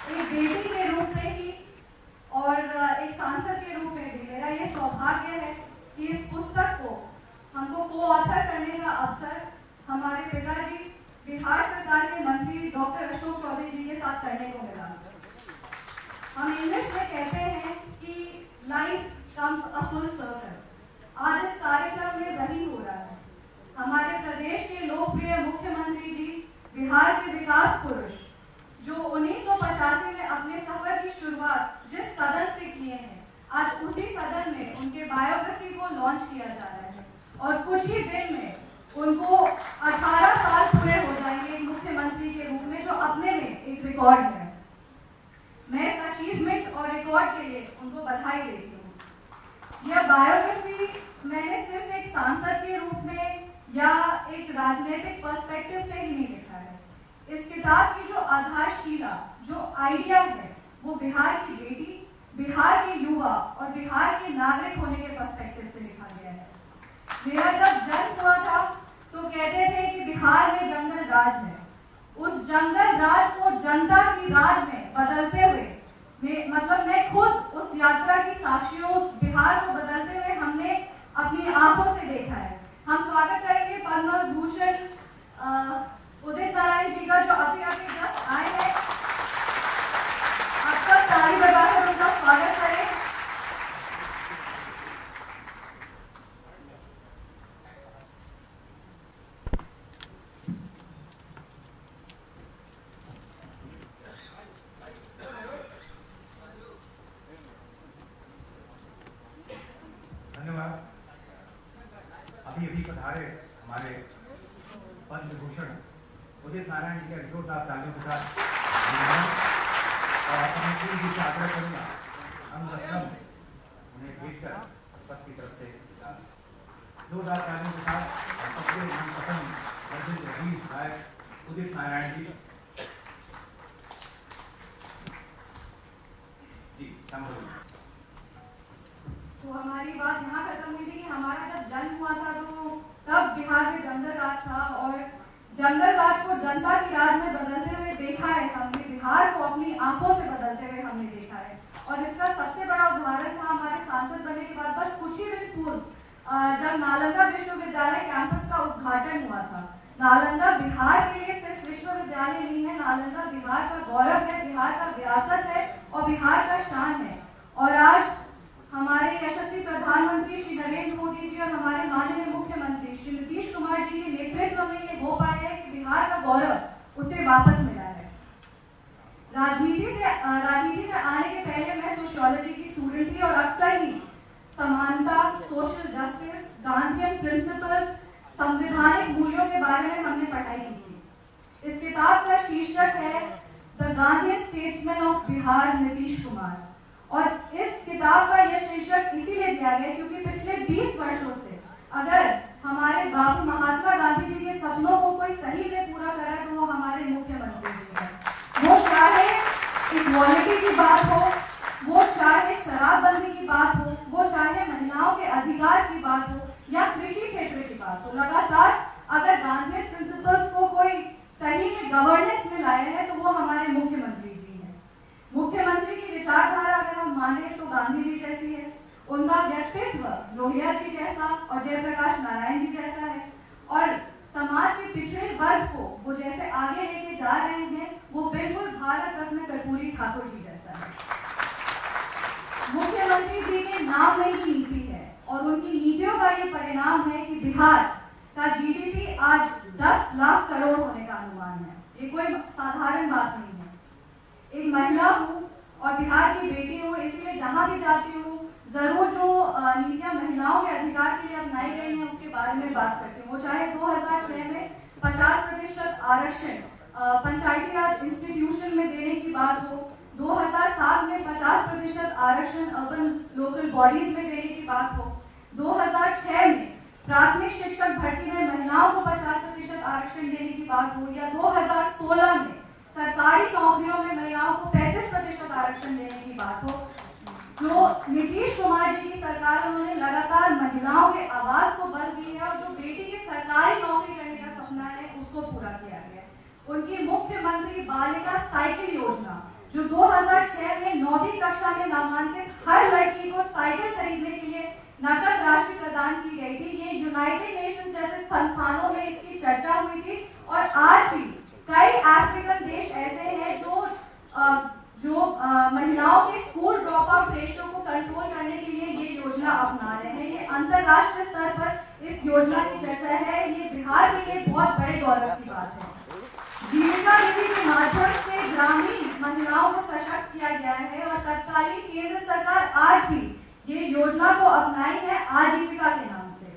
एक बेटी के रूप में ही और एक सांसद के रूप में भी मेरा ये सौभाग्य है कि इस पुस्तक को हमको को-ऑथर करने का अवसर हमारे पिताजी बिहार सरकार के मंत्री डॉक्टर अशोक चौधरी जी के साथ करने को मिला। हम इंग्लिश में कहते हैं कि life comes a full circle. आज इस कार्यक्रम में वही हो रहा है। हमारे प्रदेश के लोकप्रिय मुख्यमंत्री जी, बिहार के विकास पुरुष, जो 1985 में अपने सफर की शुरुआत जिस सदन से किए हैं, आज उसी सदन में उनके बायोग्राफी को लॉन्च किया जा रहा है और कुछ ही दिन में उनको 18 साल पूरे हो जाएंगे मुख्यमंत्री के रूप में, जो अपने में एक रिकॉर्ड है। मैं इस अचीवमेंट और रिकॉर्ड के लिए उनको बधाई देती हूँ। यह बायोग्राफी मैंने सिर्फ एक सांसद के रूप में या एक राजनीतिक पर्सपेक्टिव से ही नहीं लिखा है। इस किताब की जो आधारशिला, जो आइडिया है, वो बिहार की बेटी, बिहार के युवा और बिहार के नागरिक होने के पर्सपेक्टिव से लिखा गया है। मेरा जब जन्म हुआ था तो कहते थे कि बिहार में जंगल राज है। उस जंगल राज को जनता की राज में बदलते हुए मैं खुद उस यात्रा की साक्षी हूँ। उस बिहार को बदलते हुए हमने अपनी आंखों से देखा है। हम स्वागत करेंगे पद्म भूषण उदित नारायण जी का, जो अभी जस्ट आए हैं। आप सब ताली बजाकर उनका स्वागत करें। धन्यवाद। अभी पधारे हमारे पद्म भूषण उदित नारायण जी के जोरदार तालियों के साथ और अपने पूरी जी से आग्रह करूंगा अंगवस्त्रम उन्हें भेंट कर सबकी तरफ से जोरदार तालियों के साथ सबके मनपसंद अर्जुन रवीश गायक उदित नारायण जी संबोधित। तो हमारी बात यहाँ खत्म हुई थी कि हमारा जब जन्म हुआ था तो तब बिहार में जंगल राज था और जंगल राज को जनता की राज में बदलते हुए देखा है हमने। बिहार को अपनी आंखों से बदलते हुए हमने देखा है और इसका सबसे बड़ा उदाहरण था हमारे सांसद बनने के बाद बस कुछ ही दिन पूर्व जब नालंदा विश्वविद्यालय कैंपस का उद्घाटन हुआ था। नालंदा बिहार के लिए सिर्फ विश्वविद्यालय नहीं है, नालंदा बिहार का गौरव है, बिहार का विरासत है और बिहार का शान है। और आज हमारे यशस्वी प्रधानमंत्री श्री नरेंद्र मोदी जी और हमारे माननीय मुख्यमंत्री श्री नीतीश कुमार जी के नेतृत्व में ये हो पाया है कि बिहार का गौरव उसे वापस मिला है। राजनीति में आने के पहले मैं सोशियोलॉजी की स्टूडेंट थी और अक्सर ही समानता, सोशल जस्टिस, गांधीयन प्रिंसिपल्स, संवैधानिक मूल्यों के बारे में हमने पढ़ाई की थी। इस किताब का शीर्षक है the Gandhian statesman of Bihar Nitish Kumar और इस किताब का यह शीर्षक इसीलिए दिया गया क्योंकि पिछले 20 वर्षों से अगर हमारे बाबू महात्मा गांधी जी के सपनों को कोई सही में पूरा करा है तो वो हमारे मुख्यमंत्री जी हैं। वो चाहे इक्वालिटी की बात हो, वो चाहे शराबबंदी की बात हो, वो चाहे महिलाओं के अधिकार की बात हो या कृषि क्षेत्र की बात हो, लगातार अगर गांधीयन प्रिंसिपल्स को कोई सही में गवर्नेंस में लाया है तो वो हमारे मुख्यमंत्री जी हैं। मुख्यमंत्री की विचारधारा अगर हम माने तो गांधी जी जैसी है, उनका व्यक्तित्व लोहिया जी जैसा और जयप्रकाश नारायण जी जैसा है और समाज के पिछड़े वर्ग को वो जैसे आगे लेके जा रहे हैं वो बिल्कुल भारत रत्न कर्पूरी ठाकुर जी जैसा है। मुख्यमंत्री जी के नाम में ही नीति है और उनकी नीतियों का ये परिणाम है कि बिहार का जीडीपी आज 10 लाख करोड़ होने का अनुमान है। ये कोई साधारण बात नहीं है। एक महिला हूँ और बिहार की बेटी हूँ, इसलिए जहां भी जाती हूँ जरूर जो नीतियां महिलाओं के अधिकार के लिए अपनाई गई हैं उसके बारे में बात करती हूँ। वो चाहे 2006 में 50% आरक्षण पंचायती राज इंस्टीट्यूशन में देने की बात हो, 2007 में 50% आरक्षण अर्बन लोकल बॉडीज में देने की बात हो, 2006 में प्राथमिक शिक्षक भर्ती में महिलाओं को 50% आरक्षण देने की बात हो या 2016 में सरकारी नौकरियों में महिलाओं को 35% आरक्षण देने की बात हो। जो नीतीश कुमार जी की सरकार उन्होंने लगातार महिलाओं के आवाज को बल दी है और जो बेटी की सरकारी नौकरी करने का सपना है उसको पूरा किया गया है। उनकी मुख्यमंत्री बालिका साइकिल योजना जो 2006 में 9वीं कक्षा में नामांकित हर लड़की को साइकिल खरीदने के लिए नकद राशि प्रदान की गई थी। ये यूनाइटेड नेशन जैसे संस्थानों में इसकी चर्चा हुई थी और आज भी कई अफ्रीकन देश ऐसे हैं जो महिलाओं के स्कूल ड्रॉप आउट रेशियो को कंट्रोल करने के लिए ये योजना अपना रहे हैं। ये अंतरराष्ट्रीय स्तर पर इस योजना की चर्चा है। ये बिहार के लिए बहुत बड़े गौरव की बात है। जीविका निधि के माध्यम से ग्रामीण महिलाओं को सशक्त किया गया है और तत्कालीन केंद्र सरकार आज भी ये योजना को अपनाई है आजीविका के नाम से।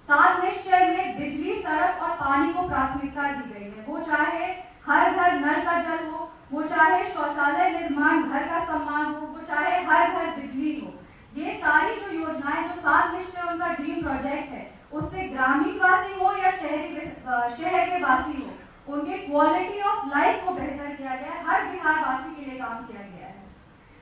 7 निश्चय में बिजली, सड़क और पानी को प्राथमिकता दी गई है। वो चाहे हर घर नल का जल हो, वो चाहे शौचालय निर्माण, घर का सम्मान हो, वो चाहे हर घर बिजली हो। ये सारी जो योजनाएं, जो 7 निश्चय उनका ड्रीम प्रोजेक्ट है, उससे ग्रामीण वासी हो या शहर के वासी हो, उनके क्वालिटी ऑफ लाइफ को बेहतर किया गया है। हर बिहार वासी के लिए काम किया गया है।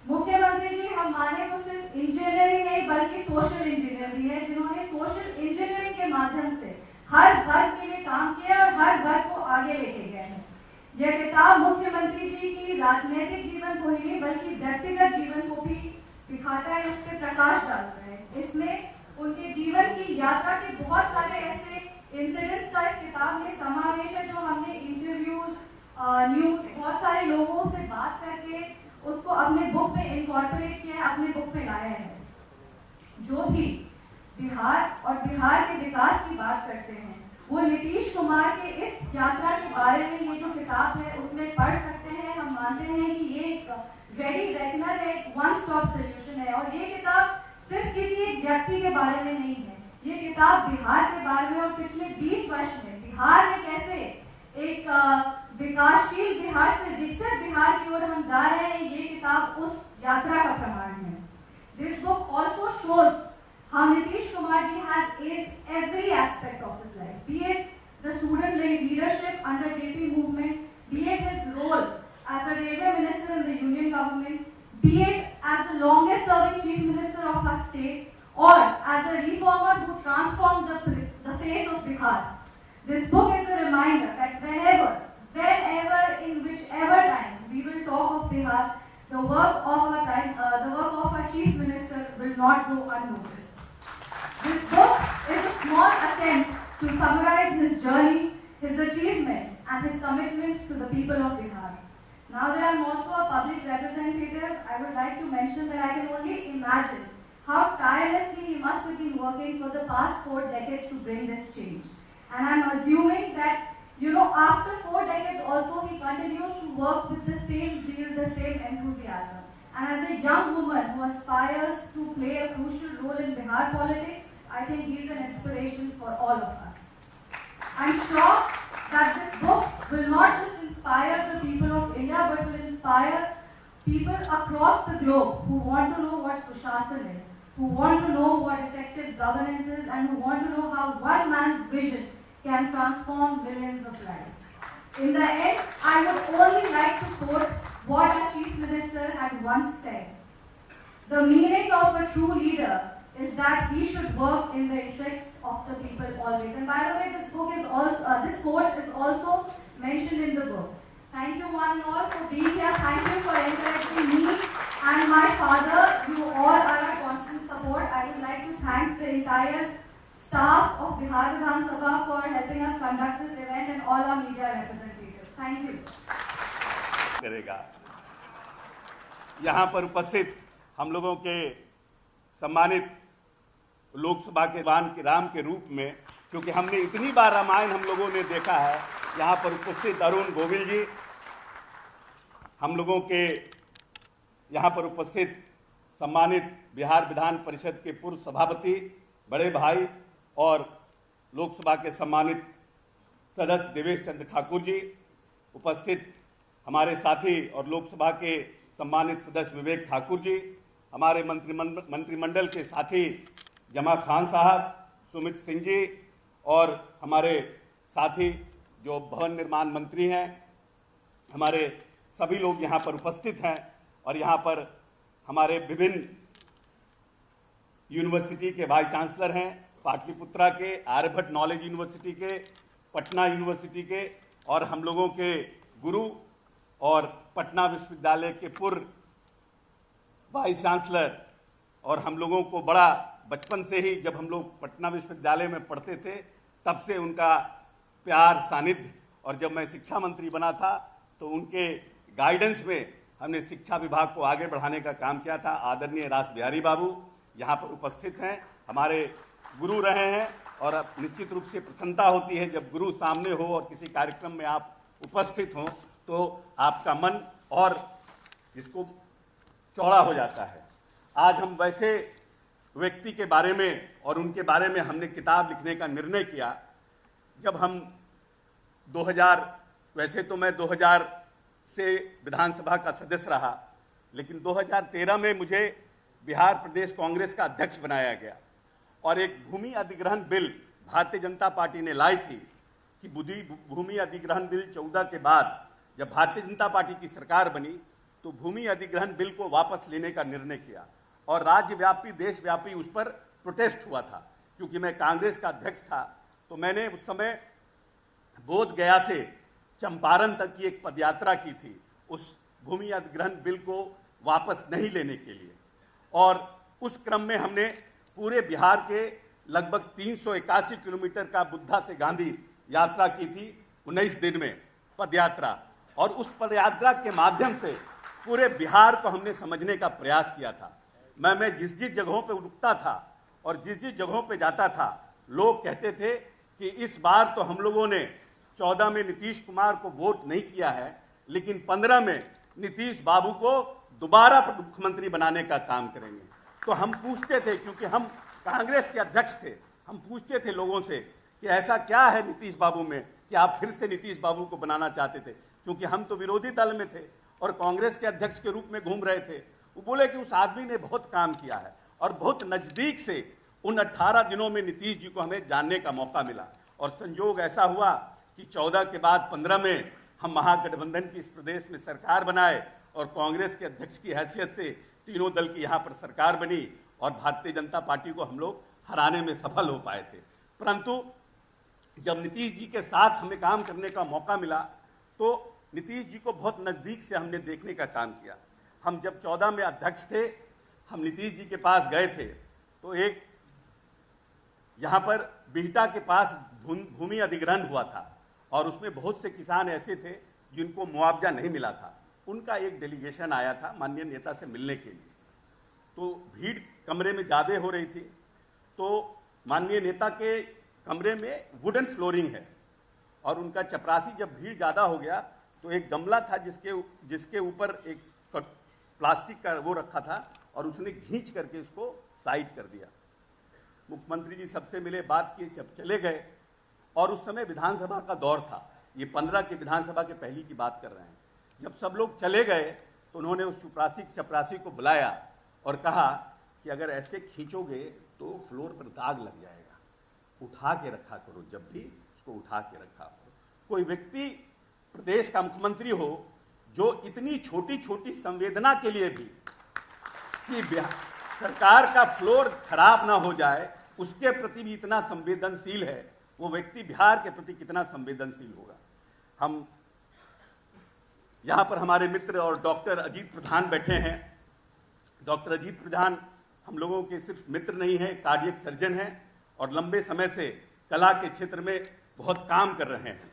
मुख्यमंत्री जी हम माने तो सिर्फ इंजीनियरिंग नहीं बल्कि सोशल इंजीनियर भी है, जिन्होंने सोशल इंजीनियरिंग के माध्यम से हर वर्ग के लिए काम किया और हर वर्ग को आगे लेके गए हैं। यह किताब मुख्यमंत्री जी की राजनीतिक जीवन को ही नहीं बल्कि व्यक्तिगत जीवन को भी दिखाता है, उस पर प्रकाश डालता है। इसमें उनके जीवन की यात्रा के बहुत सारे ऐसे इंसिडेंट्स का इस किताब में समावेश है, जो हमने इंटरव्यूज, न्यूज, बहुत सारे लोगों से बात करके उसको अपने बुक में इनकॉर्पोरेट किया है, अपने बुक में लाया है। जो भी बिहार और बिहार के विकास की बात करते हैं वो नीतीश कुमार के इस यात्रा के बारे में ये जो किताब है उसमें पढ़ सकते हैं। हम मानते हैं कि ये एक रेडी रेकनर है, एक वन स्टॉप सोल्यूशन है और ये किताब सिर्फ किसी एक व्यक्ति के बारे में नहीं है। ये किताब बिहार के बारे में और पिछले 20 वर्ष में बिहार में कैसे एक विकासशील बिहार से विकसित बिहार की ओर हम जा रहे हैं, ये किताब उस यात्रा का प्रमाण है। This book also shows how Nitish Kumar ji has aced every aspect of his life, be it the student leadership under JP movement, be it his role as a railway minister in the union government, be it as the longest serving chief minister of our state, or as a reformer who transformed the face of Bihar. This book is a reminder that whenever, in whichever time we will talk of Bihar, the work of our chief minister will not go unnoticed. This book is a small attempt to summarize his journey, his achievements, and his commitment to the people of Bihar. Now that I am also a public representative, I would like to mention that I can only imagine how tirelessly he must have been working for the past 4 decades to bring this change. And I am assuming that, after 4 decades also he continues to work with the same zeal, the same enthusiasm. And as a young woman who aspires to play a crucial role in Bihar politics, I think he is an inspiration for all of us. I am sure that this book will not just inspire the people of India, but will inspire people across the globe who want to know what Sushasan is, who want to know what effective governance is, and who want to know how one man's vision can transform millions of lives. In the end, I would only like to quote what our Chief Minister had once said. The meaning of a true leader is that he should work in the interests of the people always. And by the way, this quote is also mentioned in the book. Thank you one and all for being here. Thank you for encouraging me and my father. You all are our constant support. I would like to thank the entire staff of Bihar Vidhan Sabha for helping us conduct this event and all our media representatives. Thank you. करेगा यहाँ पर उपस्थित हम लोगों के सम्मानित लोकसभा के राम के रूप में, क्योंकि हमने इतनी बार रामायण हम लोगों ने देखा है, यहाँ पर उपस्थित अरुण गोविल जी, हम लोगों के यहाँ पर उपस्थित सम्मानित बिहार विधान परिषद के पूर्व सभापति बड़े भाई और लोकसभा के सम्मानित सदस्य देवेश चंद्र ठाकुर जी, उपस्थित हमारे साथी और लोकसभा के सम्मानित सदस्य विवेक ठाकुर जी, हमारे मंत्रिमंडल के साथी जमा खान साहब, सुमित सिंह जी और हमारे साथी जो भवन निर्माण मंत्री हैं, हमारे सभी लोग यहाँ पर उपस्थित हैं और यहाँ पर हमारे विभिन्न यूनिवर्सिटी के वाइस चांसलर हैं, पाटलिपुत्रा के, आर्यभट्ट नॉलेज यूनिवर्सिटी के, पटना यूनिवर्सिटी के और हम लोगों के गुरु और पटना विश्वविद्यालय के पूर्व वाइस चांसलर, और हम लोगों को बड़ा बचपन से ही जब हम लोग पटना विश्वविद्यालय में पढ़ते थे तब से उनका प्यार सानिध्य, और जब मैं शिक्षा मंत्री बना था तो उनके गाइडेंस में हमने शिक्षा विभाग को आगे बढ़ाने का काम किया था। आदरणीय रास बिहारी बाबू यहाँ पर उपस्थित हैं, हमारे गुरु रहे हैं, और अब निश्चित रूप से प्रसन्नता होती है जब गुरु सामने हो और किसी कार्यक्रम में आप उपस्थित हों तो आपका मन और जिसको चौड़ा हो जाता है। आज हम वैसे व्यक्ति के बारे में और उनके बारे में हमने किताब लिखने का निर्णय किया। जब हम 2000, वैसे तो मैं 2000 से विधानसभा का सदस्य रहा, लेकिन 2013 में मुझे बिहार प्रदेश कांग्रेस का अध्यक्ष बनाया गया, और एक भूमि अधिग्रहण बिल भारतीय जनता पार्टी ने लाई थी कि भूमि अधिग्रहण बिल 14 के बाद जब भारतीय जनता पार्टी की सरकार बनी तो भूमि अधिग्रहण बिल को वापस लेने का निर्णय किया, और राज्यव्यापी देशव्यापी उस पर प्रोटेस्ट हुआ था। क्योंकि मैं कांग्रेस का अध्यक्ष था तो मैंने उस समय बोध गया से चंपारण तक की एक पदयात्रा की थी उस भूमि अधिग्रहण बिल को वापस नहीं लेने के लिए, और उस क्रम में हमने पूरे बिहार के लगभग 381 किलोमीटर का बुद्धा से गांधी यात्रा की थी 19 दिन में पदयात्रा, और उस पदयात्रा के माध्यम से पूरे बिहार को हमने समझने का प्रयास किया था। मैं जिस जिस जगहों पे रुकता था और जिस जिस जगहों पे जाता था, लोग कहते थे कि इस बार तो हम लोगों ने 14 में नीतीश कुमार को वोट नहीं किया है, लेकिन 15 में नीतीश बाबू को दोबारा मुख्यमंत्री बनाने का काम करेंगे। तो हम पूछते थे, क्योंकि हम कांग्रेस के अध्यक्ष थे, हम पूछते थे लोगों से कि ऐसा क्या है नीतीश बाबू में कि आप फिर से नीतीश बाबू को बनाना चाहते थे, क्योंकि हम तो विरोधी दल में थे और कांग्रेस के अध्यक्ष के रूप में घूम रहे थे। वो बोले कि उस आदमी ने बहुत काम किया है, और बहुत नजदीक से उन 18 दिनों में नीतीश जी को हमें जानने का मौका मिला, और संयोग ऐसा हुआ कि 14 के बाद 15 में हम महागठबंधन की इस प्रदेश में सरकार बनाए, और कांग्रेस के अध्यक्ष की हैसियत से तीनों दल की यहाँ पर सरकार बनी, और भारतीय जनता पार्टी को हम लोग हराने में सफल हो पाए थे। परंतु जब नीतीश जी के साथ हमें काम करने का मौका मिला तो नीतीश जी को बहुत नज़दीक से हमने देखने का काम किया। हम जब 14 में अध्यक्ष थे, हम नीतीश जी के पास गए थे, तो एक यहाँ पर बिहटा के पास भूमि अधिग्रहण हुआ था, और उसमें बहुत से किसान ऐसे थे जिनको मुआवजा नहीं मिला था। उनका एक डेलीगेशन आया था माननीय नेता से मिलने के लिए, तो भीड़ कमरे में ज़्यादा हो रही थी, तो माननीय नेता के कमरे में वुडन फ्लोरिंग है, और उनका चपरासी जब भीड़ ज़्यादा हो गया तो एक गमला था जिसके ऊपर एक प्लास्टिक का वो रखा था, और उसने खींच करके इसको साइड कर दिया। मुख्यमंत्री जी सबसे मिले, बात किए, जब चले गए, और उस समय विधानसभा का दौर था, ये 15 के विधानसभा के पहली की बात कर रहे हैं। जब सब लोग चले गए तो उन्होंने उस चपरासी को बुलाया और कहा कि अगर ऐसे खींचोगे तो फ्लोर पर दाग लग जाएगा, उठा के रखा करो, जब भी उसको उठा के रखा करो। कोई व्यक्ति प्रदेश का मुख्यमंत्री हो जो इतनी छोटी छोटी संवेदना के लिए भी कि सरकार का फ्लोर खराब ना हो जाए उसके प्रति भी इतना संवेदनशील है, वो व्यक्ति बिहार के प्रति कितना संवेदनशील होगा। हम यहाँ पर हमारे मित्र और डॉक्टर अजीत प्रधान बैठे हैं। डॉक्टर अजीत प्रधान हम लोगों के सिर्फ मित्र नहीं हैं, कार्डियक सर्जन हैं, और लंबे समय से कला के क्षेत्र में बहुत काम कर रहे हैं।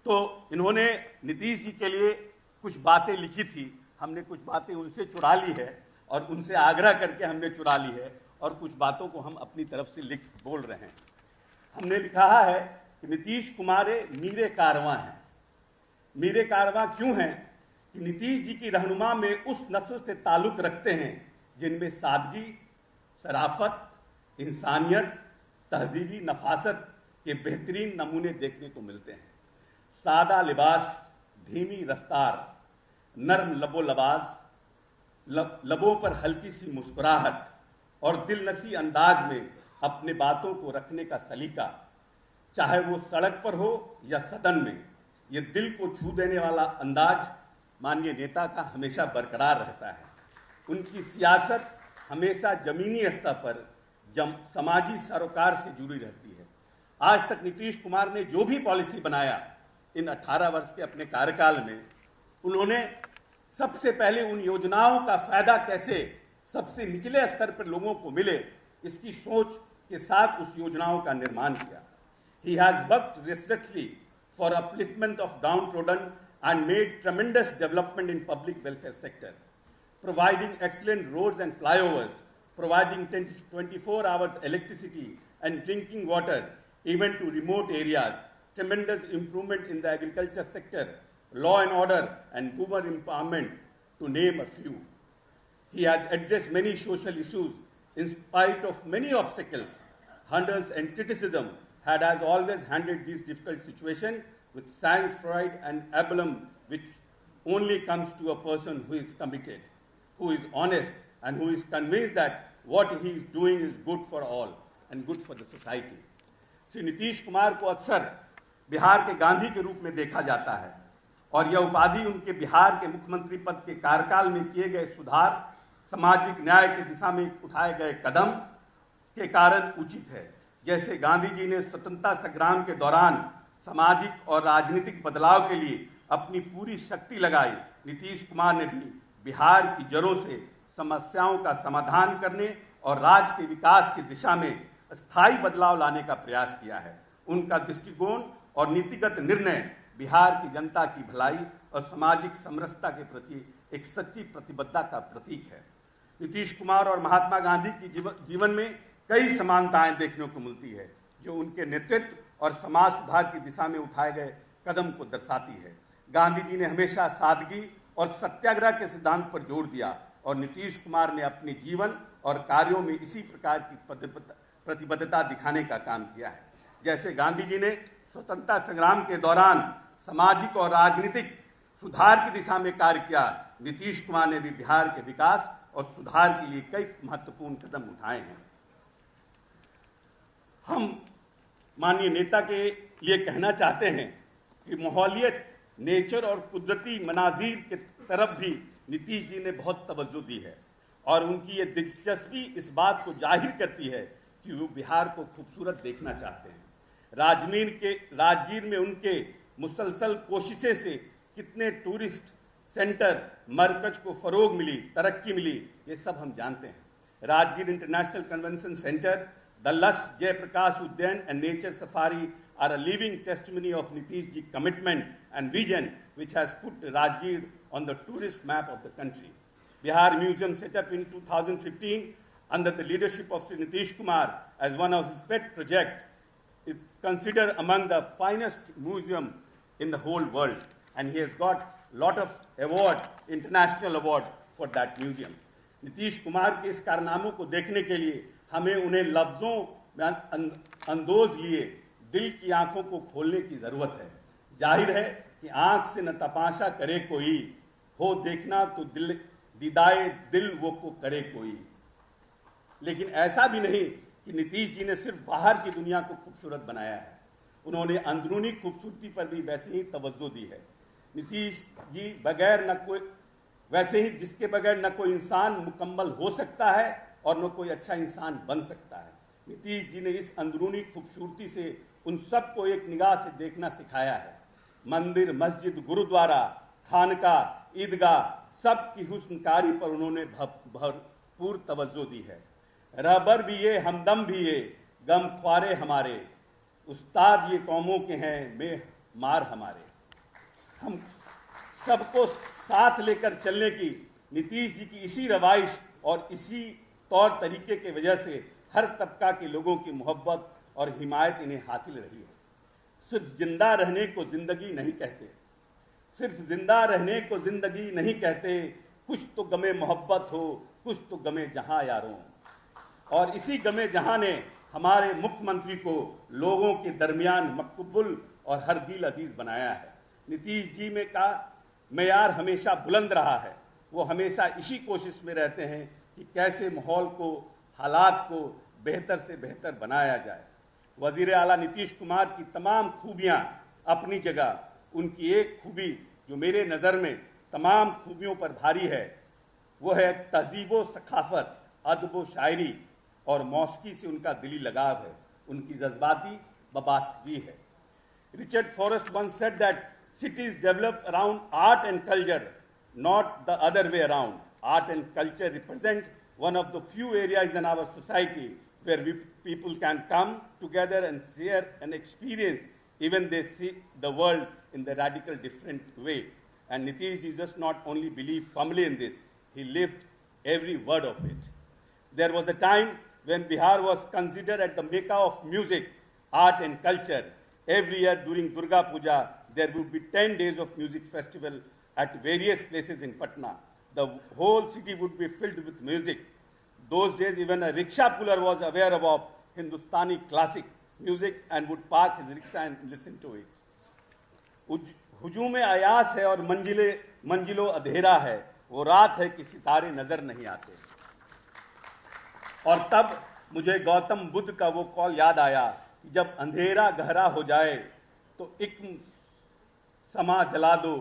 तो इन्होंने नीतीश जी के लिए कुछ बातें लिखी थी, हमने कुछ बातें उनसे चुरा ली है, और उनसे आग्रह करके हमने चुरा ली है, और कुछ बातों को हम अपनी तरफ से बोल रहे हैं। हमने लिखा है कि नीतीश कुमार मीरे कारवां हैं। मीरे कारवां क्यों हैं? कि नीतीश जी की रहनुमा में उस नस्ल से ताल्लुक रखते हैं जिनमें सादगी, शराफत, इंसानियत, तहजीबी नफासत के बेहतरीन नमूने देखने को मिलते हैं। सादा लिबास, धीमी रफ्तार, नर्म लबो लबाज, लबों पर हल्की सी मुस्कुराहट और दिलनसी अंदाज में अपने बातों को रखने का सलीका, चाहे वो सड़क पर हो या सदन में, ये दिल को छू देने वाला अंदाज माननीय नेता का हमेशा बरकरार रहता है। उनकी सियासत हमेशा जमीनी स्तर पर समाजी सरोकार से जुड़ी रहती है। आज तक नीतीश कुमार ने जो भी पॉलिसी बनाया इन 18 वर्ष के अपने कार्यकाल में, उन्होंने सबसे पहले उन योजनाओं का फायदा कैसे सबसे निचले स्तर पर लोगों को मिले, इसकी सोच के साथ उस योजनाओं का निर्माण किया। He has worked relentlessly for upliftment of downtrodden and made tremendous development in public welfare sector, providing excellent roads and flyovers, providing 24 hours electricity and drinking water even to remote areas, tremendous improvement in the agriculture sector, law and order and women empowerment, to name a few. He has addressed many social issues in spite of many obstacles, hurdles and criticism, had as always handled these difficult situations with sang-froid and aplomb, which only comes to a person who is committed, who is honest, and who is convinced that what he is doing is good for all and good for the society. Shri Nitish Kumar को अक्सर बिहार के गांधी के रूप में देखा जाता है और यह उपाधि उनके बिहार के मुख्यमंत्री पद के कार्यकाल में किए गए सुधार, सामाजिक न्याय की दिशा में उठाए गए कदम के कारण उचित है। जैसे गांधी जी ने स्वतंत्रता संग्राम के दौरान सामाजिक और राजनीतिक बदलाव के लिए अपनी पूरी शक्ति लगाई, नीतीश कुमार ने भी बिहार की जड़ों से समस्याओं का समाधान करने और राज्य के विकास की दिशा में स्थायी बदलाव लाने का प्रयास किया है। उनका दृष्टिकोण और नीतिगत निर्णय बिहार की जनता की भलाई और सामाजिक समरसता के प्रति एक सच्ची प्रतिबद्धता का प्रतीक है। नीतीश कुमार और महात्मा गांधी की जीवन में कई समानताएं देखने को मिलती है, जो उनके नेतृत्व और समाज सुधार की दिशा में उठाए गए कदम को दर्शाती है। गांधी जी ने हमेशा सादगी और सत्याग्रह के सिद्धांत पर जोर दिया और नीतीश कुमार ने अपने जीवन और कार्यों में इसी प्रकार की प्रतिबद्धता दिखाने का काम किया है। जैसे गांधी जी ने स्वतंत्रता संग्राम के दौरान सामाजिक और राजनीतिक सुधार की दिशा में कार्य किया, नीतीश कुमार ने भी बिहार के विकास और सुधार के लिए कई महत्वपूर्ण कदम उठाए हैं। हम माननीय नेता के लिए कहना चाहते हैं कि माहौलियत, नेचर और कुदरती मनाजीर के तरफ भी नीतीश जी ने बहुत तवज्जो दी है और उनकी ये दिलचस्पी इस बात को जाहिर करती है कि वो बिहार को खूबसूरत देखना चाहते हैं। राजगीर में उनके मुसलसल कोशिशें से कितने टूरिस्ट सेंटर, मरकज को फरोग मिली, तरक्की मिली, ये सब हम जानते हैं। Rajgir international convention centre, the lush Jayaprakash Udyan and nature safari are a living testimony of Nitish Ji's commitment and vision, which has put Rajgir on the tourist map of the country. Bihar Museum, set up in 2015 under the leadership of Sri Nitish Kumar as one of his pet projects, is considered among the finest museum in the whole world, and he has got a lot of award, international award for that museum. Nitish Kumar के इस कारनामों को देखने के लिए हमें उन्हें लफ्ज़ों में अंदोज लिए दिल की आंखों को खोलने की ज़रूरत है। जाहिर है कि आंख से न तमाशा करे कोई, हो देखना तो दीदाए दिल वो को करे कोई। लेकिन ऐसा भी नहीं कि नीतीश जी ने सिर्फ बाहर की दुनिया को खूबसूरत बनाया है, उन्होंने अंदरूनी खूबसूरती पर भी वैसे ही तवज्जो दी है। नीतीश जी बगैर न कोई वैसे ही जिसके बगैर न कोई इंसान मुकम्मल हो सकता है और न कोई अच्छा इंसान बन सकता है। नीतीश जी ने इस अंदरूनी खूबसूरती से उन सबको एक निगाह से देखना सिखाया है। मंदिर, मस्जिद, गुरुद्वारा, खानका, ईदगाह, सब की हुस्नकारी पर उन्होंने भरपूर तवज्जो दी है। रहबर भी ये, हमदम भी ये, गम ख्वारे हमारे, उस्ताद ये कौमों के हैं, मार हमारे। हम सबको साथ लेकर चलने की नीतीश जी की इसी रवाइश और इसी तौर तरीके के वजह से हर तबका के लोगों की मोहब्बत और हिमायत इन्हें हासिल रही है। सिर्फ जिंदा रहने को जिंदगी नहीं कहते, सिर्फ जिंदा रहने को जिंदगी नहीं कहते, कुछ तो गमे मोहब्बत हो, कुछ तो गमे जहां यारों। और इसी गमे जहां ने हमारे मुख्यमंत्री को लोगों के दरमियान मकबूल और हर दिल अजीज बनाया है। नीतीश जी में का मेयार हमेशा बुलंद रहा है। वो हमेशा इसी कोशिश में रहते हैं कि कैसे माहौल को, हालात को बेहतर से बेहतर बनाया जाए। वज़ीर आला नीतीश कुमार की तमाम खूबियाँ अपनी जगह, उनकी एक खूबी जो मेरे नज़र में तमाम खूबियों पर भारी है, वो है तहज़ीब व सखाफ़त, अदब व शायरी और मौसीकी से उनका दिली लगाव है। उनकी जज्बाती बबास्तगी है। Richard Forrest once said that Cities develop around art and culture, not the other way around. Art and culture represent one of the few areas in our society where people can come together and share an experience, even they see the world in the radical different way. And Nitish ji just not only believed firmly in this, he lived every word of it. There was a time when Bihar was considered at the Mecca of music, art and culture. Every year during Durga Puja, there would be 10 days of music festival at various places in Patna. The whole city would be filled with music. Those days, even a rickshaw puller was aware of Hindustani classic music and would park his rickshaw and listen to it. हुजूम आयास है और मंजिलो अंधेरा है, वो रात है कि सितारे नजर नहीं आते। और तब मुझे गौतम बुद्ध का वो कॉल याद आया कि जब अंधेरा गहरा हो जाए तो एक समा जला दो,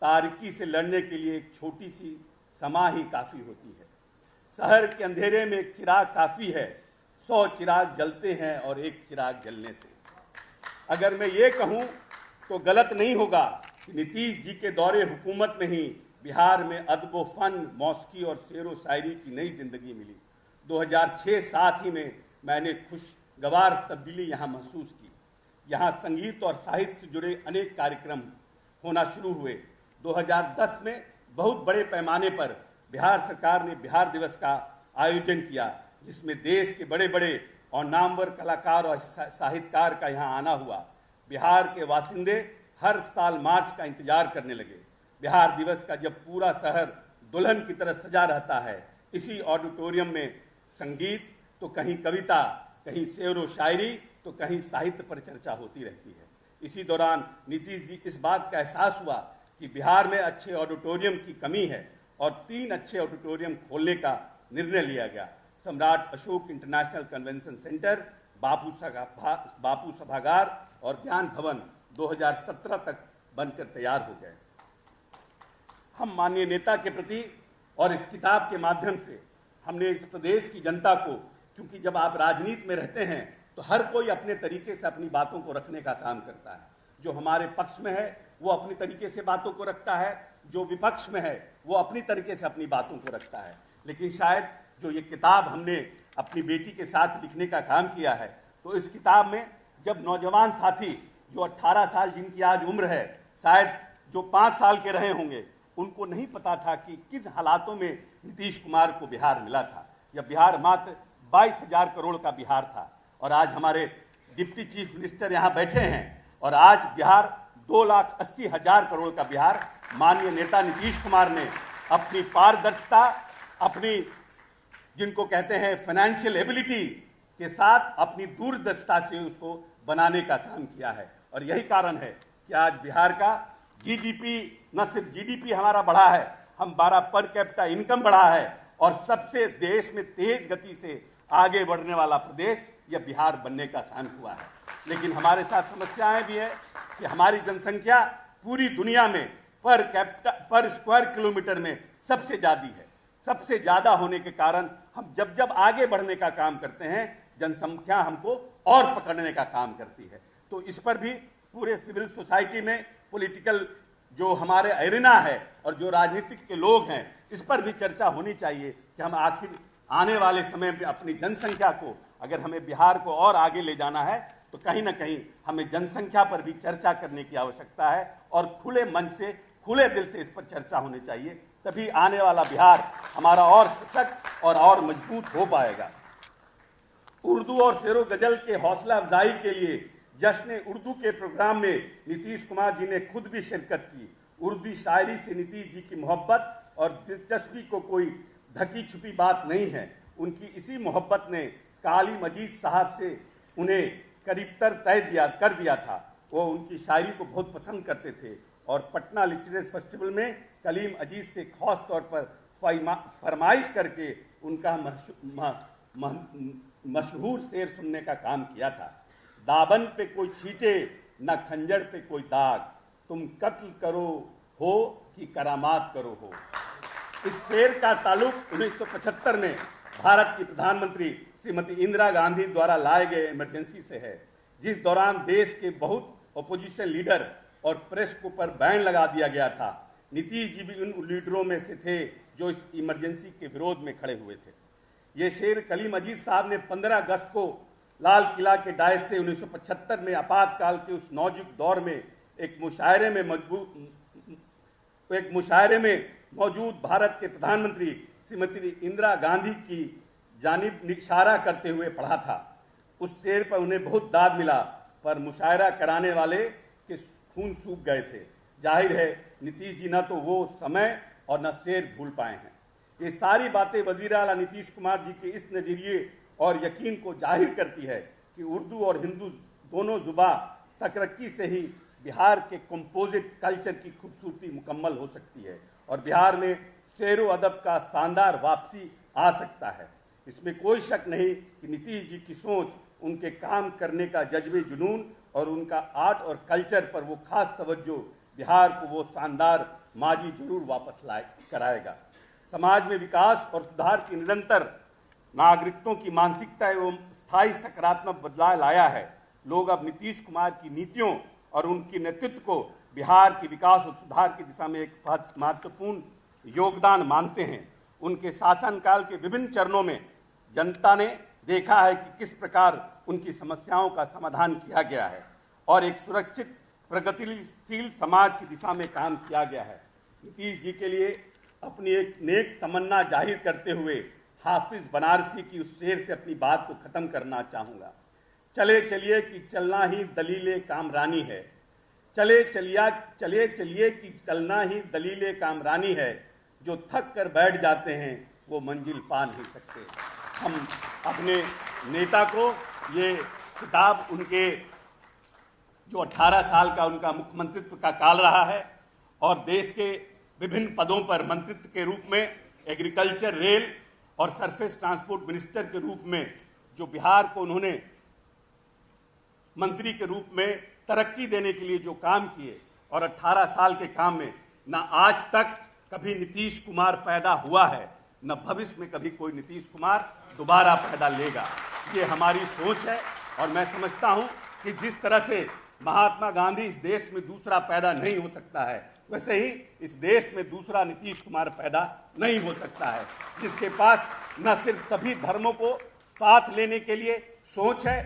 तारीकी से लड़ने के लिए एक छोटी सी समा ही काफी होती है। शहर के अंधेरे में एक चिराग काफी है, 100 चिराग जलते हैं और एक चिराग जलने से। अगर मैं ये कहूं तो गलत नहीं होगा कि नीतीश जी के दौरे हुकूमत में ही बिहार में अदब फन, मौसीकी और शेरो शायरी की नई जिंदगी मिली। 2006-7 ही में मैंने खुशगवार तब्दीली यहाँ महसूस की। यहाँ संगीत और साहित्य से जुड़े अनेक कार्यक्रम होना शुरू हुए। 2010 में बहुत बड़े पैमाने पर बिहार सरकार ने बिहार दिवस का आयोजन किया, जिसमें देश के बड़े बड़े और नामवर कलाकार और साहित्यकार का यहाँ आना हुआ। बिहार के वासिंदे हर साल मार्च का इंतजार करने लगे। बिहार दिवस का जब पूरा शहर दुल्हन की तरह सजा रहता है, इसी ऑडिटोरियम में संगीत तो कहीं कविता, कहीं शेर व शायरी तो कहीं साहित्य पर चर्चा होती रहती है। इसी दौरान नीतीश जी इस बात का एहसास हुआ कि बिहार में अच्छे ऑडिटोरियम की कमी है और 3 अच्छे ऑडिटोरियम खोलने का निर्णय लिया गया। सम्राट अशोक इंटरनेशनल कन्वेंशन सेंटर, बापू सभागार और ज्ञान भवन 2017 तक बनकर तैयार हो गए। हम माननीय नेता के प्रति और इस किताब के माध्यम से हमने इस प्रदेश की जनता को, क्योंकि जब आप राजनीति में रहते हैं तो हर कोई अपने तरीके से अपनी बातों को रखने का काम करता है। जो हमारे पक्ष में है वो अपनी तरीके से बातों को रखता है, जो विपक्ष में है वो अपनी तरीके से अपनी बातों को रखता है। लेकिन शायद जो ये किताब हमने अपनी बेटी के साथ लिखने का काम किया है, तो इस किताब में जब नौजवान साथी जो 18 साल जिनकी आज उम्र है, शायद जो 5 साल के रहे होंगे, उनको नहीं पता था कि किन हालातों में नीतीश कुमार को बिहार मिला था। जब बिहार मात्र 22,000 करोड़ का बिहार था और आज हमारे डिप्टी चीफ मिनिस्टर यहाँ बैठे हैं और आज बिहार 2,80,000 करोड़ का बिहार माननीय नेता नीतीश कुमार ने अपनी पारदर्शिता, अपनी जिनको कहते हैं फाइनेंशियल एबिलिटी के साथ अपनी दूरदर्शिता से उसको बनाने का काम किया है। और यही कारण है कि आज बिहार का जीडीपी, न सिर्फ जीडीपी हमारा बढ़ा है, हम 12 पर कैपिटा इनकम बढ़ा है और सबसे देश में तेज गति से आगे बढ़ने वाला प्रदेश यह बिहार बनने का काम हुआ है। लेकिन हमारे साथ समस्याएं भी है कि हमारी जनसंख्या पूरी दुनिया में पर स्क्वायर किलोमीटर में सबसे ज्यादा है। सबसे ज्यादा होने के कारण हम जब आगे बढ़ने का काम करते हैं, जनसंख्या हमको और पकड़ने का काम करती है। तो इस पर भी पूरे सिविल सोसाइटी में, पॉलिटिकल जो हमारे एरिना है और जो राजनीतिक के लोग हैं, इस पर भी चर्चा होनी चाहिए कि हम आखिर आने वाले समय में अपनी जनसंख्या को, अगर हमें बिहार को और आगे ले जाना है तो कहीं ना कहीं हमें जनसंख्या पर भी चर्चा करने की आवश्यकता है और खुले मन से, खुले दिल से इस पर चर्चा होनी चाहिए। तभी आने वाला बिहार हमारा और सशक्त और मजबूत हो पाएगा। उर्दू और शेरो गजल के हौसला अफजाई के लिए जश्न उर्दू के प्रोग्राम में नीतीश कुमार जी ने खुद भी शिरकत की। उर्दू शायरी से नीतीश जी की मोहब्बत और दिलचस्पी को कोई ढकी छुपी बात नहीं है। उनकी इसी मोहब्बत ने काली मजीद साहब से उन्हें करीबतर कर दिया था। वो उनकी शायरी को बहुत पसंद करते थे और पटना लिटरेचर फेस्टिवल में कलीम अजीज से खास तौर पर फरमाइश करके उनका मशहूर शेर सुनने का काम किया था। दाबन पे कोई छीटे न खंजर पे कोई दाग, तुम कत्ल करो हो कि करामात करो हो। इस शेर का ताल्लुक 1975 में भारत की प्रधानमंत्री श्रीमती इंदिरा गांधी द्वारा लाए गए इमरजेंसी से है, जिस दौरान देश के बहुत अपोजिशन लीडर और प्रेस को पर बैन लगा दिया गया था। नीतीश जी भी उन लीडरों में से थे जो इस इमरजेंसी के विरोध में खड़े हुए थे। ये शेर कलीम अजीज साहब ने 15 अगस्त को लाल किला के डायस से 1975 में आपातकाल के उस नाजुक दौर में एक मुशायरे में मौजूद भारत के प्रधानमंत्री श्रीमती इंदिरा गांधी की जानिब इशारा करते हुए पढ़ा था। उस शेर पर उन्हें बहुत दाद मिला, पर मुशायरा कराने वाले के खून सूख गए थे। जाहिर है नीतीश जी न तो वो समय और न शेर भूल पाए हैं। ये सारी बातें वजीर आला नीतीश कुमार जी के इस नजरिए और यकीन को जाहिर करती है कि उर्दू और हिंदू दोनों जुबा तकरक्की से ही बिहार के कंपोजिट कल्चर की खूबसूरती मुकम्मल हो सकती है और बिहार में शेर व अदब का शानदार वापसी आ सकता है। इसमें कोई शक नहीं कि नीतीश जी की सोच, उनके काम करने का जज्बे जुनून और उनका आर्ट और कल्चर पर वो खास तवज्जो बिहार को वो शानदार माजी जरूर वापस कराएगा। समाज में विकास और सुधार की निरंतर नागरिकों की मानसिकता एवं स्थायी सकारात्मक बदलाव लाया है। लोग अब नीतीश कुमार की नीतियों और उनके नेतृत्व को बिहार के विकास और सुधार की दिशा में एक महत्वपूर्ण योगदान मानते हैं। उनके शासनकाल के विभिन्न चरणों में जनता ने देखा है कि किस प्रकार उनकी समस्याओं का समाधान किया गया है और एक सुरक्षित प्रगतिशील समाज की दिशा में काम किया गया है। नीतीश जी के लिए अपनी एक नेक तमन्ना जाहिर करते हुए हाफिज बनारसी की उस शेर से अपनी बात को खत्म करना चाहूँगा। चले चलिए कि चलना ही दलीले कामरानी है, चले चलिए कि चलना ही दलीले कामरानी है, जो थक कर बैठ जाते हैं वो मंजिल पा नहीं सकते। हम अपने नेता को ये किताब, उनके जो 18 साल का उनका मुख्यमंत्रित्व का काल रहा है और देश के विभिन्न पदों पर मंत्रित्व के रूप में एग्रीकल्चर, रेल और सरफेस ट्रांसपोर्ट मिनिस्टर के रूप में जो बिहार को उन्होंने मंत्री के रूप में तरक्की देने के लिए जो काम किए और 18 साल के काम में न आज तक कभी नीतीश कुमार पैदा हुआ है, न भविष्य में कभी कोई नीतीश कुमार दोबारा पैदा लेगा। ये हमारी सोच है और मैं समझता हूँ कि जिस तरह से महात्मा गांधी इस देश में दूसरा पैदा नहीं हो सकता है, वैसे ही इस देश में दूसरा नीतीश कुमार पैदा नहीं हो सकता है, जिसके पास न सिर्फ सभी धर्मों को साथ लेने के लिए सोच है,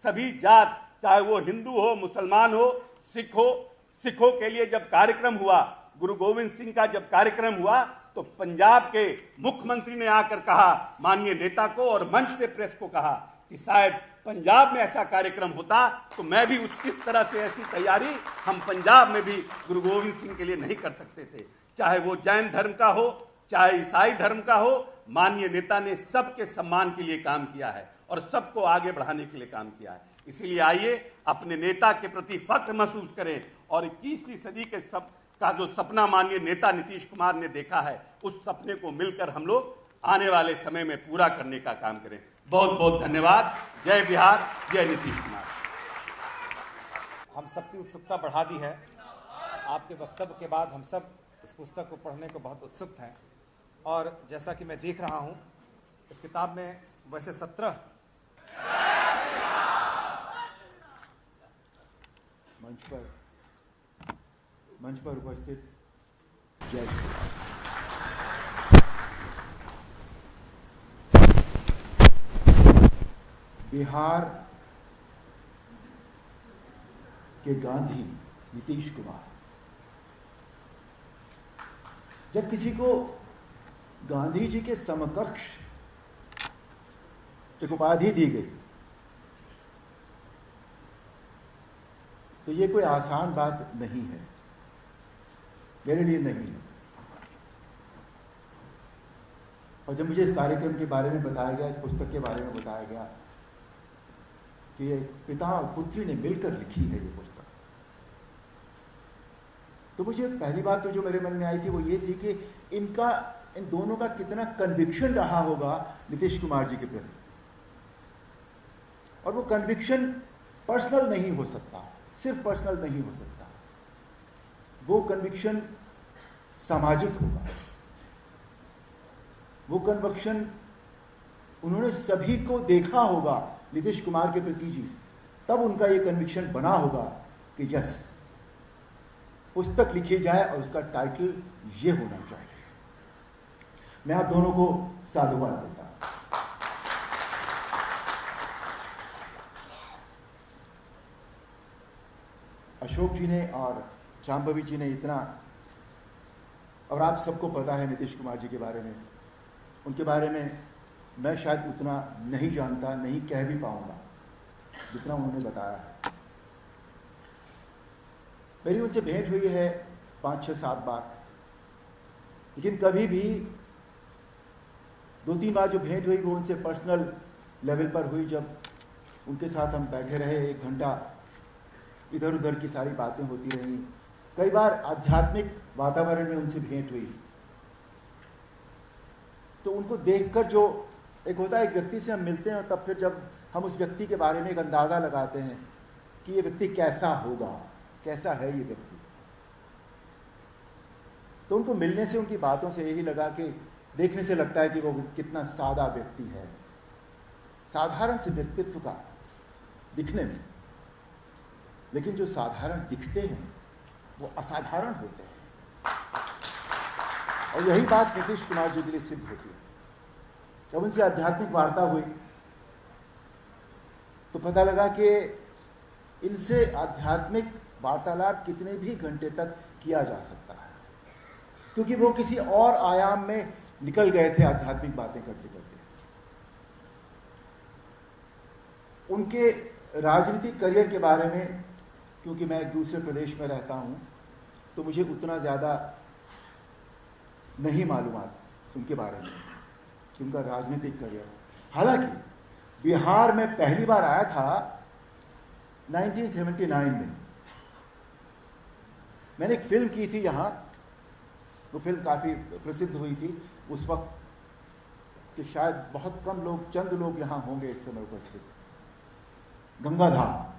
सभी जात, चाहे वो हिंदू हो, मुसलमान हो, सिखों के लिए जब कार्यक्रम हुआ, गुरु गोविंद सिंह का जब कार्यक्रम हुआ तो पंजाब के मुख्यमंत्री ने आकर कहा माननीय नेता को और मंच से प्रेस को कहा कि शायद पंजाब में ऐसा कार्यक्रम होता तो मैं भी इस तरह से ऐसी तैयारी हम पंजाब में भी गुरु गोविंद सिंह के लिए नहीं कर सकते थे। चाहे वो जैन धर्म का हो, चाहे ईसाई धर्म का हो, माननीय नेता ने सबके सम्मान के लिए काम किया है और सबको आगे बढ़ाने के लिए काम किया है। इसीलिए आइए अपने नेता के प्रति फख्र महसूस करें और 21वीं सदी के सब का जो सपना माननीय नेता नीतीश कुमार ने देखा है, उस सपने को मिलकर हम लोग आने वाले समय में पूरा करने का काम करें। बहुत बहुत धन्यवाद। जय बिहार, जय नीतीश कुमार। हम सबकी उत्सुकता बढ़ा दी है। आपके वक्तव्य के बाद हम सब इस पुस्तक को पढ़ने को बहुत उत्सुक हैं और जैसा कि मैं देख रहा हूं इस किताब में वैसे 17 मंच पर उपस्थित जय बिहार के गांधी नीतीश कुमार। जब किसी को गांधी जी के समकक्ष एक उपाधि दी गई तो ये कोई आसान बात नहीं है, मेरे लिए नहीं है। और जब मुझे इस कार्यक्रम के बारे में बताया गया, इस पुस्तक के बारे में बताया गया कि ये पिता और पुत्री ने मिलकर लिखी है ये पुस्तक, तो मुझे पहली बात तो जो मेरे मन में आई थी वो ये थी कि इन दोनों का कितना कन्विक्शन रहा होगा नीतीश कुमार जी के प्रति। और वो कन्विक्शन पर्सनल नहीं हो सकता, सिर्फ पर्सनल नहीं हो सकता, वो कन्विक्शन सामाजिक होगा। वो कन्विक्शन उन्होंने सभी को देखा होगा नीतीश कुमार के प्रति जी, तब उनका ये कन्विक्शन बना होगा कि यस पुस्तक लिखी जाए और उसका टाइटल ये होना चाहिए। मैं आप दोनों को साधुवाद देता हूं। अशोक जी ने और शांभवी जी ने इतना, और आप सबको पता है नीतीश कुमार जी के बारे में, उनके बारे में मैं शायद उतना नहीं जानता, नहीं कह भी पाऊंगा जितना उन्होंने बताया है। मेरी उनसे भेंट हुई है 5, 6, 7 बार, लेकिन कभी भी 2, 3 बार जो भेंट हुई वो उनसे पर्सनल लेवल पर हुई, जब उनके साथ हम बैठे रहे 1 घंटा, इधर उधर की सारी बातें होती रही। कई बार आध्यात्मिक वातावरण में उनसे भेंट हुई, तो उनको देखकर जो एक होता है, एक व्यक्ति से हम मिलते हैं और तब फिर जब हम उस व्यक्ति के बारे में एक अंदाज़ा लगाते हैं कि ये व्यक्ति कैसा होगा, कैसा है ये व्यक्ति, तो उनको मिलने से, उनकी बातों से यही लगा कि देखने से लगता है कि वो कितना सादा व्यक्ति है, साधारण से व्यक्तित्व का दिखने में, लेकिन जो साधारण दिखते हैं वो असाधारण होते हैं। और यही बात नीतीश कुमार जी के लिए सिद्ध होती है। जब उनसे आध्यात्मिक वार्ता हुई तो पता लगा कि इनसे आध्यात्मिक वार्तालाप कितने भी घंटे तक किया जा सकता है, क्योंकि वो किसी और आयाम में निकल गए थे आध्यात्मिक बातें करते करते। उनके राजनीतिक करियर के बारे में, क्योंकि मैं एक दूसरे प्रदेश में रहता हूं, तो मुझे उतना ज़्यादा नहीं मालूमात उनके बारे में, उनका राजनीतिक करियर। हालांकि बिहार में पहली बार आया था 1979 में। मैंने एक फिल्म की थी यहाँ, वो फिल्म काफ़ी प्रसिद्ध हुई थी उस वक्त, कि शायद बहुत कम लोग, चंद लोग यहाँ होंगे इस समय उपस्थित, गंगाधाम।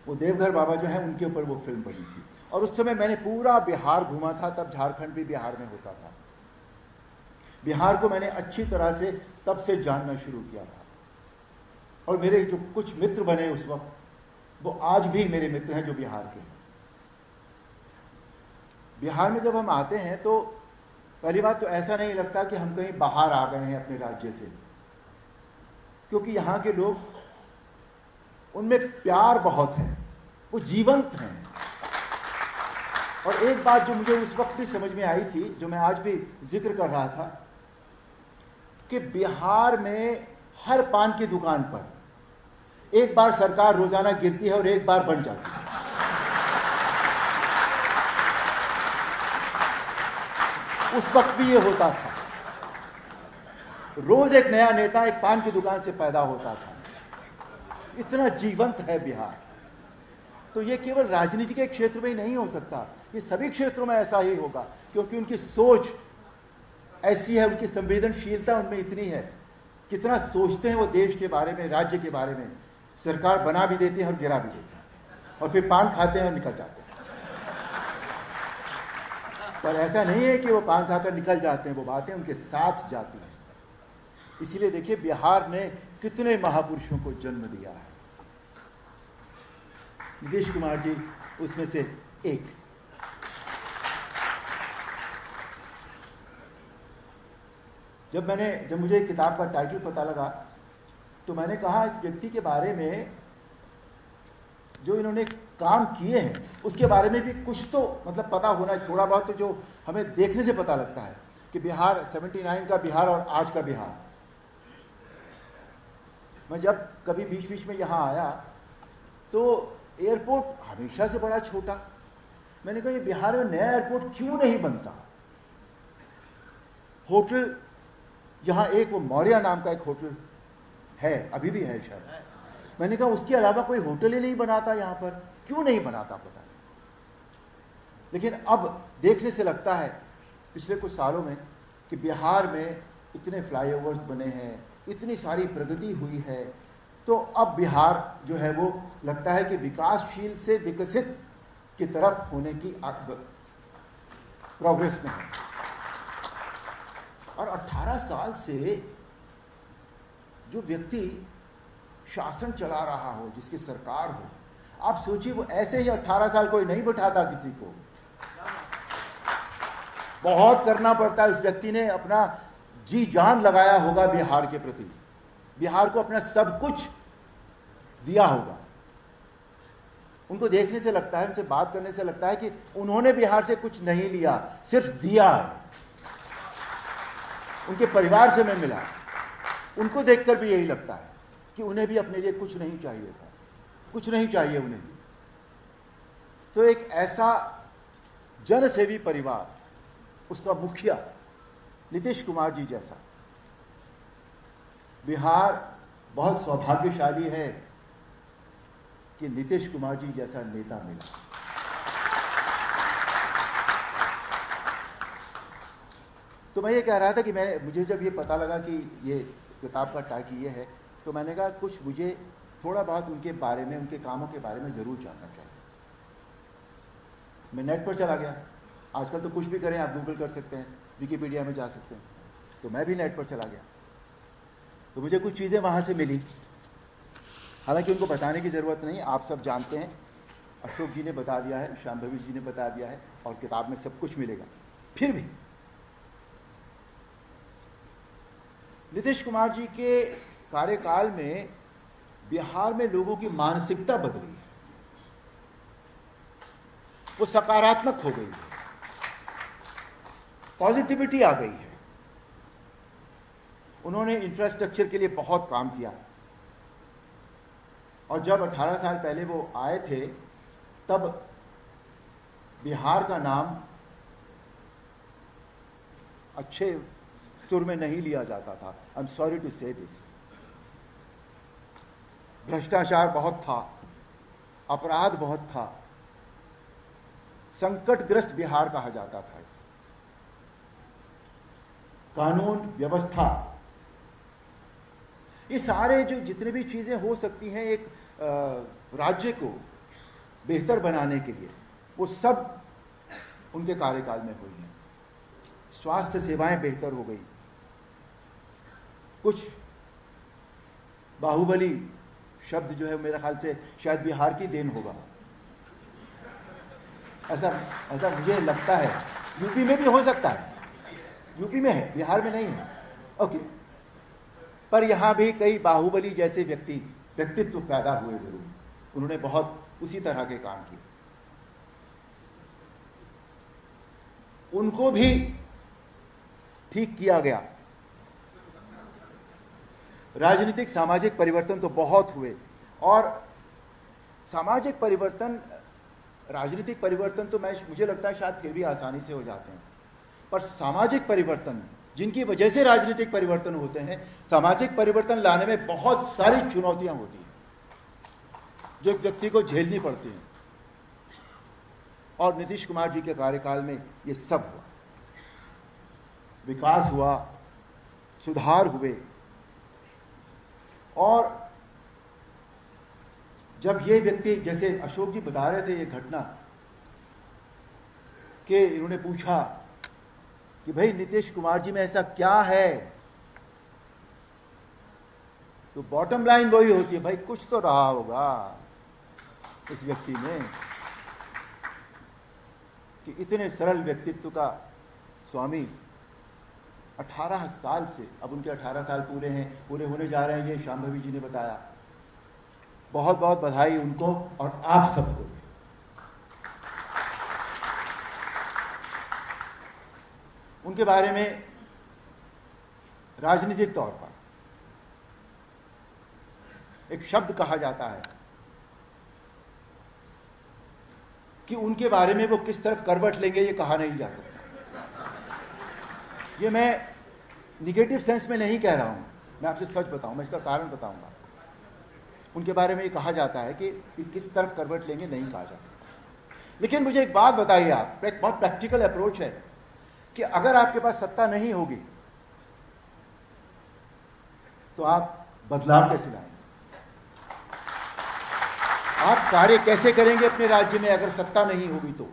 वो देवघर बाबा जो है उनके ऊपर वो फिल्म बनी थी, और उस समय मैंने पूरा बिहार घूमा था। तब झारखंड भी बिहार में होता था। बिहार को मैंने अच्छी तरह से तब से जानना शुरू किया था, और मेरे जो कुछ मित्र बने उस वक्त, वो आज भी मेरे मित्र हैं जो बिहार के हैं। बिहार में जब हम आते हैं तो पहली बात तो ऐसा नहीं लगता कि हम कहीं बाहर आ गए हैं अपने राज्य से, क्योंकि यहाँ के लोग, उनमें प्यार बहुत है, वो जीवंत हैं। और एक बात जो मुझे उस वक्त भी समझ में आई थी, जो मैं आज भी जिक्र कर रहा था, कि बिहार में हर पान की दुकान पर एक बार सरकार रोजाना गिरती है और एक बार बन जाती है। उस वक्त भी ये होता था, रोज एक नया नेता एक पान की दुकान से पैदा होता था। इतना जीवंत है बिहार। तो ये केवल राजनीति के क्षेत्र में ही नहीं हो सकता, ये सभी क्षेत्रों में ऐसा ही होगा, क्योंकि उनकी सोच ऐसी है, उनकी संवेदनशीलता उनमें इतनी है, कितना सोचते हैं वो देश के बारे में, राज्य के बारे में। सरकार बना भी देती है और गिरा भी देती है, और फिर पान खाते हैं और निकल जाते हैं। पर ऐसा नहीं है कि वो पान खाकर निकल जाते हैं, वो बातें उनके साथ जाती हैं। इसीलिए देखिए बिहार ने कितने महापुरुषों को जन्म दिया है। नीतीश कुमार जी उसमें से एक। जब मुझे किताब का टाइटल पता लगा तो मैंने कहा इस व्यक्ति के बारे में जो इन्होंने काम किए हैं उसके बारे में भी कुछ तो मतलब पता होना है, थोड़ा बहुत तो जो हमें देखने से पता लगता है कि बिहार 79 का बिहार और आज का बिहार। मैं जब कभी बीच बीच में यहाँ आया तो एयरपोर्ट हमेशा से बड़ा छोटा। मैंने कहा ये बिहार में नया एयरपोर्ट क्यों नहीं बनता। होटल यहाँ एक वो मौर्य नाम का एक होटल है, अभी भी है शायद। मैंने कहा उसके अलावा कोई होटल ही नहीं बनाता यहाँ पर, क्यों नहीं बनाता पता नहीं। लेकिन अब देखने से लगता है पिछले कुछ सालों में कि बिहार में इतने फ्लाईओवर्स बने हैं, इतनी सारी प्रगति हुई है, तो अब बिहार जो है वो लगता है कि विकासशील से विकसित की तरफ होने की प्रोग्रेस में है। और 18 साल से जो व्यक्ति शासन चला रहा हो, जिसकी सरकार हो, आप सोचिए, वो ऐसे ही 18 साल कोई नहीं बिठाता किसी को, बहुत करना पड़ता है। उस व्यक्ति ने अपना जी जान लगाया होगा बिहार के प्रति, बिहार को अपना सब कुछ दिया होगा। उनको देखने से लगता है, उनसे बात करने से लगता है कि उन्होंने बिहार से कुछ नहीं लिया, सिर्फ दिया है। उनके परिवार से मैं मिला, उनको देखकर भी यही लगता है कि उन्हें भी अपने लिए कुछ नहीं चाहिए था, कुछ नहीं चाहिए उन्हें भी। तो एक ऐसा जनसेवी परिवार, उसका मुखिया नीतीश कुमार जी जैसा, बिहार बहुत सौभाग्यशाली है कि नीतीश कुमार जी जैसा नेता मिला। तो मैं ये कह रहा था कि मुझे जब ये पता लगा कि ये किताब का टाइटल ये है, तो मैंने कहा कुछ मुझे थोड़ा बहुत उनके बारे में, उनके कामों के बारे में ज़रूर जानना चाहिए। मैं नेट पर चला गया, आजकल तो कुछ भी करें आप गूगल कर सकते हैं, विकिपीडिया में जा सकते हैं, तो मैं भी नेट पर चला गया। तो मुझे कुछ चीज़ें वहाँ से मिली, हालांकि उनको बताने की ज़रूरत नहीं, आप सब जानते हैं, अशोक जी ने बता दिया है, शांभवी जी ने बता दिया है, और किताब में सब कुछ मिलेगा। फिर भी नीतीश कुमार जी के कार्यकाल में बिहार में लोगों की मानसिकता बदली है, वो सकारात्मक हो गई है, पॉजिटिविटी आ गई है। उन्होंने इंफ्रास्ट्रक्चर के लिए बहुत काम किया, और जब 18 साल पहले वो आए थे, तब बिहार का नाम अच्छे सुर में नहीं लिया जाता था। आई एम सॉरी टू से दिस। भ्रष्टाचार बहुत था, अपराध बहुत था, संकटग्रस्त बिहार कहा जाता था इसको। कानून व्यवस्था, ये सारे जो जितने भी चीजें हो सकती हैं एक राज्य को बेहतर बनाने के लिए, वो सब उनके कार्यकाल में हुई हैं। स्वास्थ्य सेवाएं बेहतर हो गई, कुछ बाहुबली शब्द जो है मेरे ख्याल से शायद बिहार की देन होगा, ऐसा मुझे लगता है। यूपी में भी हो सकता है, यूपी में है, बिहार में नहीं है, ओके। पर यहां भी कई बाहुबली जैसे व्यक्तित्व पैदा हुए जरूर, उन्होंने बहुत उसी तरह के काम किए। उनको भी ठीक किया गया। राजनीतिक सामाजिक परिवर्तन तो बहुत हुए, और सामाजिक परिवर्तन, राजनीतिक परिवर्तन तो मुझे लगता है शायद फिर भी आसानी से हो जाते हैं, पर सामाजिक परिवर्तन जिनकी वजह से राजनीतिक परिवर्तन होते हैं, सामाजिक परिवर्तन लाने में बहुत सारी चुनौतियां होती हैं जो एक व्यक्ति को झेलनी पड़ती हैं, और नीतीश कुमार जी के कार्यकाल में ये सब हुआ। विकास हुआ, सुधार हुए, और जब ये व्यक्ति, जैसे अशोक जी बता रहे थे ये घटना, कि इन्होंने पूछा कि भाई नीतीश कुमार जी में ऐसा क्या है, तो बॉटम लाइन वही होती है, भाई कुछ तो रहा होगा इस व्यक्ति में, कि इतने सरल व्यक्तित्व का स्वामी 18 साल से, अब उनके 18 साल पूरे होने जा रहे हैं, ये शांभवी जी ने बताया। बहुत बहुत बधाई उनको और आप सबको। उनके बारे में राजनीतिक तौर पर एक शब्द कहा जाता है कि उनके बारे में वो किस तरफ करवट लेंगे ये कहा नहीं जा सकता। ये मैं निगेटिव सेंस में नहीं कह रहा हूं, मैं आपसे सच बताऊं, मैं इसका कारण बताऊंगा। उनके बारे में ये कहा जाता है कि किस तरफ करवट लेंगे नहीं कहा जा सकता। लेकिन मुझे एक बात बताइए आप, एक बहुत प्रैक्टिकल अप्रोच है कि अगर आपके पास सत्ता नहीं होगी तो आप बदलाव कैसे लाएंगे, आप कार्य कैसे करेंगे अपने राज्य में अगर सत्ता नहीं होगी। तो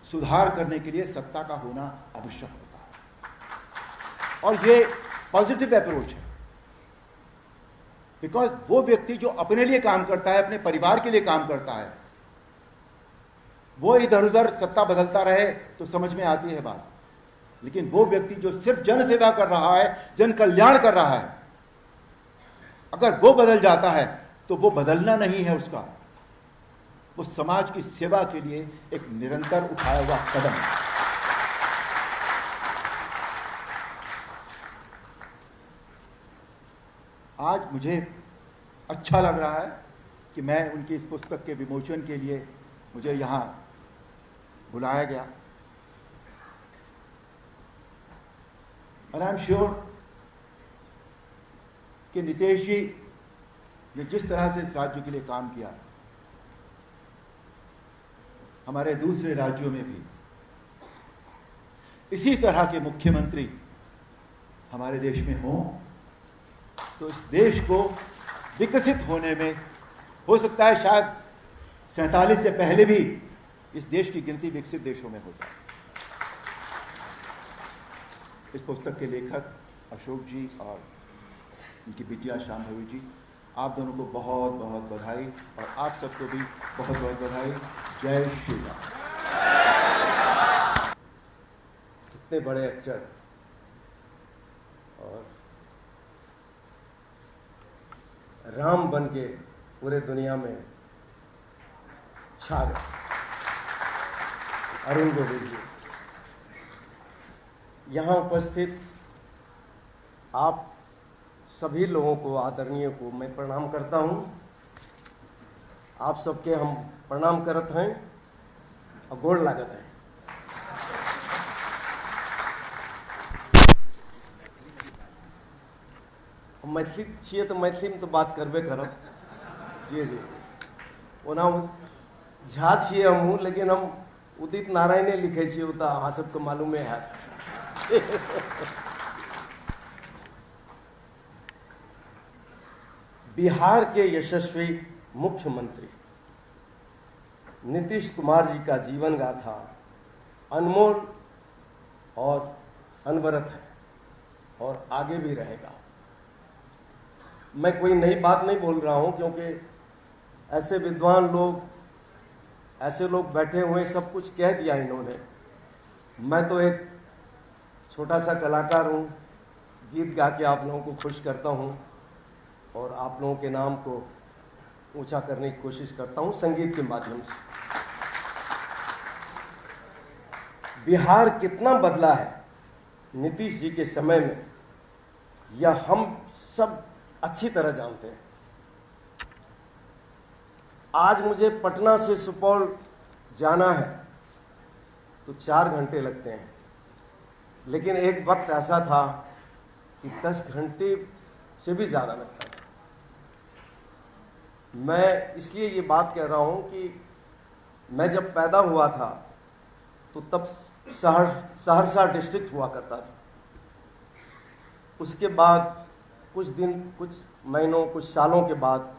सुधार करने के लिए सत्ता का होना आवश्यक होता है, और ये पॉजिटिव अप्रोच है। बिकॉज वो व्यक्ति जो अपने लिए काम करता है, अपने परिवार के लिए काम करता है, वो इधर उधर सत्ता बदलता रहे तो समझ में आती है बात, लेकिन वो व्यक्ति जो सिर्फ जन सेवा कर रहा है, जन कल्याण कर रहा है, अगर वो बदल जाता है तो वो बदलना नहीं है उसका, वो समाज की सेवा के लिए एक निरंतर उठाया हुआ कदम है। आज मुझे अच्छा लग रहा है कि मैं उनकी इस पुस्तक के विमोचन के लिए मुझे यहाँ बुलाया गया। और आई एम श्योर कि नितेश जी ने जिस तरह से इस राज्य के लिए काम किया, हमारे दूसरे राज्यों में भी इसी तरह के मुख्यमंत्री हमारे देश में हों तो इस देश को विकसित होने में हो सकता है शायद 47 से पहले भी इस देश की गिनती विकसित देशों में हो जाए। इस पुस्तक के लेखक अशोक जी और उनकी बिटिया शांभवी जी, आप दोनों को बहुत बहुत बधाई और आप सबको भी बहुत बहुत बधाई। जय श्री राम। इतने बड़े एक्टर और राम बन के पूरे दुनिया में छा गए। अरुण गोविल जी, यहाँ उपस्थित आप सभी लोगों को, आदरणीय को मैं प्रणाम करता हूँ। आप सबके हम प्रणाम करत हैं और गोड़ लागत हैं। मैथिली छिए तो मैथिली में तो बात करबे करब। जी जी, ओना झा छिए हमहूँ, लेकिन हम उदित नारायणे लिखे छिए, तो अहाँ सबके मालूमे है। बिहार के यशस्वी मुख्यमंत्री नीतीश कुमार जी का जीवन गाथा अनमोल और अनवरत है और आगे भी रहेगा। मैं कोई नई बात नहीं बोल रहा हूं, क्योंकि ऐसे विद्वान लोग, ऐसे लोग बैठे हुए, सब कुछ कह दिया इन्होंने। मैं तो एक छोटा सा कलाकार हूं, गीत गा के आप लोगों को खुश करता हूं और आप लोगों के नाम को ऊंचा करने की कोशिश करता हूं संगीत के माध्यम से। बिहार कितना बदला है नीतीश जी के समय में, यह हम सब अच्छी तरह जानते हैं। आज मुझे पटना से सुपौल जाना है तो 4 घंटे लगते हैं, लेकिन एक वक्त ऐसा था कि 10 घंटे से भी ज़्यादा लगता था। मैं इसलिए ये बात कह रहा हूँ कि मैं जब पैदा हुआ था तो तब सहरसा डिस्ट्रिक्ट हुआ करता था। उसके बाद कुछ दिन, कुछ महीनों, कुछ सालों के बाद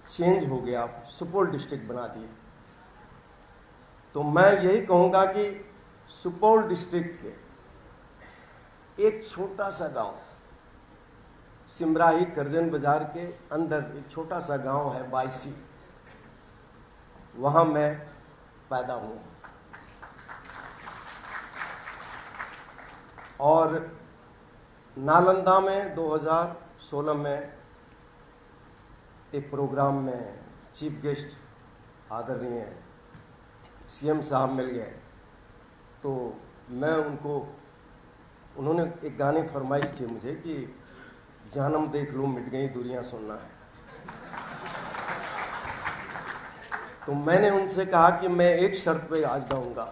चेंज हो गया, सुपौल डिस्ट्रिक्ट बना दिए। तो मैं यही कहूँगा कि सुपौल डिस्ट्रिक्ट के एक छोटा सा गांव, सिमराही करजन बाजार के अंदर एक छोटा सा गांव है बायसी, वहाँ मैं पैदा हुआ और नालंदा में 2016 में एक प्रोग्राम में चीफ गेस्ट आदरणीय सीएम साहब मिल गए, तो मैं उन्होंने एक गाने फरमाइश की मुझे कि जानम देख लो मिट गई दूरियां सुनना है। तो मैंने उनसे कहा कि मैं एक शर्त पे आज गाऊंगा।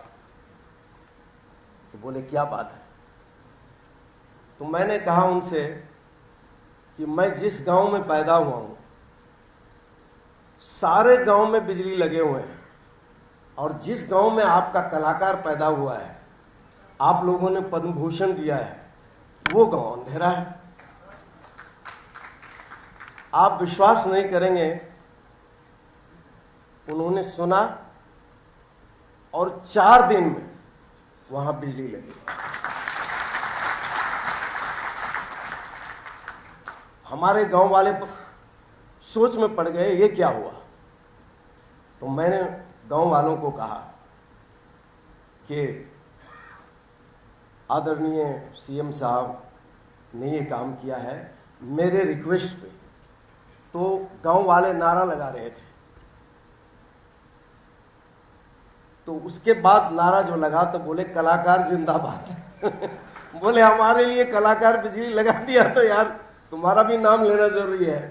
तो बोले क्या बात है? तो मैंने कहा उनसे कि मैं जिस गांव में पैदा हुआ हूं, सारे गांव में बिजली लगे हुए हैं, और जिस गांव में आपका कलाकार पैदा हुआ है, आप लोगों ने पद्म भूषण दिया है, वो गांव अंधेरा है। आप विश्वास नहीं करेंगे, उन्होंने सुना और 4 दिन में वहां बिजली लगी। हमारे गांव वाले सोच में पड़ गए ये क्या हुआ। तो मैंने गांव वालों को कहा कि आदरणीय सीएम साहब ने ये काम किया है मेरे रिक्वेस्ट पे। तो गांव वाले नारा लगा रहे थे। तो उसके बाद नारा जो लगा तो बोले कलाकार जिंदाबाद बोले हमारे लिए कलाकार बिजली लगा दिया तो यार तुम्हारा भी नाम लेना जरूरी है।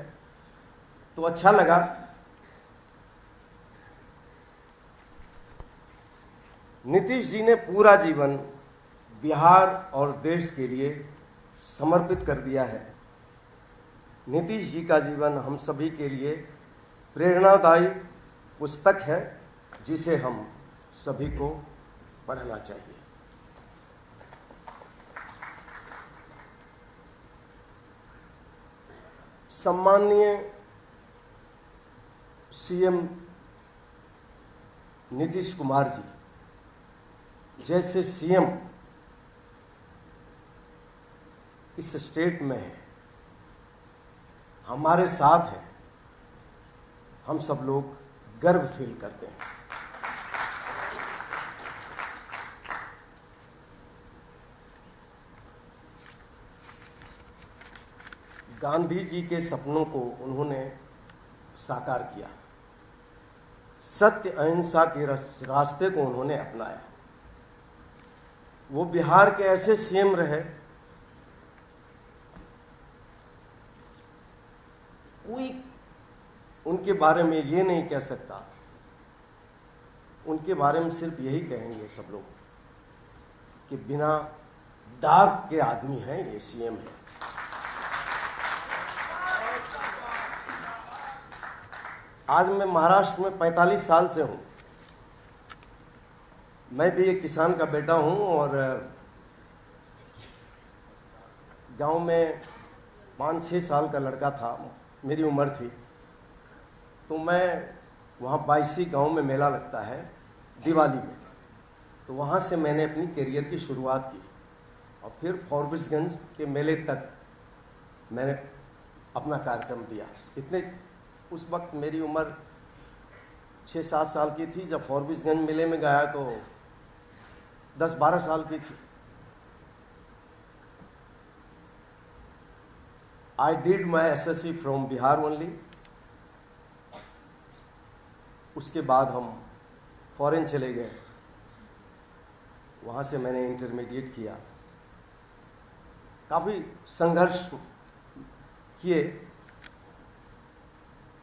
तो अच्छा लगा। नीतीश जी ने पूरा जीवन बिहार और देश के लिए समर्पित कर दिया है। नीतीश जी का जीवन हम सभी के लिए प्रेरणादायी पुस्तक है जिसे हम सभी को पढ़ना चाहिए। सम्माननीय सीएम नीतीश कुमार जी जैसे सीएम इस स्टेट में है, हमारे साथ है, हम सब लोग गर्व फील करते हैं। गांधी जी के सपनों को उन्होंने साकार किया। सत्य अहिंसा के रास्ते को उन्होंने अपनाया। वो बिहार के ऐसे सीएम रहे, कोई उनके बारे में ये नहीं कह सकता। उनके बारे में सिर्फ यही कहेंगे सब लोग कि बिना दाग के आदमी हैं, ये सीएम है। आज मैं महाराष्ट्र में 45 साल से हूं। मैं भी एक किसान का बेटा हूं और गांव में 5-6 साल का लड़का था, मेरी उम्र थी। तो मैं वहाँ बाईसी गांव में मेला लगता है दिवाली में, तो वहाँ से मैंने अपनी करियर की शुरुआत की और फिर फॉरबिसगंज के मेले तक मैंने अपना कार्यक्रम दिया। इतने उस वक्त मेरी उम्र 6-7 साल की थी। जब फॉरबिसगंज मेले में गया तो 10-12 साल की थी। I did my SSC from Bihar only. उसके बाद हम फॉरेन चले गए, वहाँ से मैंने इंटरमीडिएट किया। काफ़ी संघर्ष किए